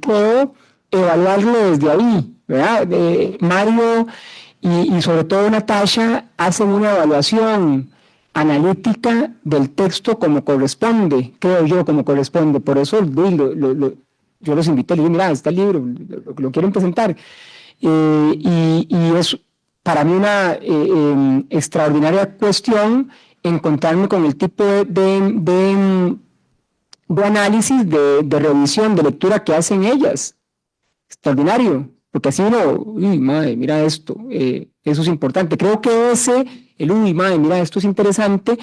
todo evaluarlo desde ahí, ¿verdad? Mario y sobre todo Natasha hacen una evaluación analítica del texto como corresponde, creo yo, como corresponde. Por eso yo los invité, les dije, mira, está el libro, lo quieren presentar. Y es para mí una extraordinaria cuestión encontrarme con el tipo de análisis, de revisión, de lectura que hacen ellas. Extraordinario, porque así uno, uy, madre, mira esto, Eso es importante. Creo que el uy, madre, mira, esto es interesante,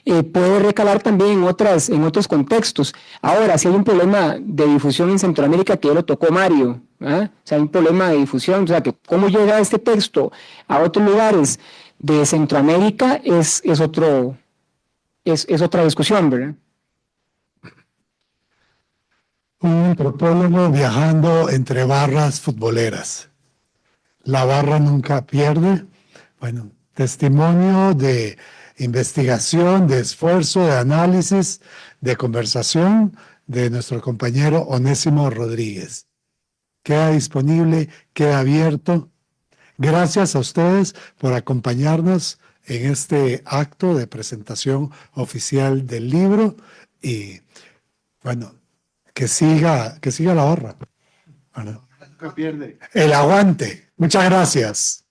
puede recalar también en otros contextos. Ahora, si hay un problema de difusión en Centroamérica, que ya lo tocó Mario, ¿ah? O sea, hay un problema de difusión, o sea, que cómo llega este texto a otros lugares de Centroamérica es otra discusión, ¿verdad? Un antropólogo viajando entre barras futboleras. La barra nunca pierde. Bueno, testimonio de investigación, de esfuerzo, de análisis, de conversación de nuestro compañero Onésimo Rodríguez. Queda disponible, queda abierto. Gracias a ustedes por acompañarnos en este acto de presentación oficial del libro y, bueno, que siga la barra. Bueno, el aguante. Muchas gracias.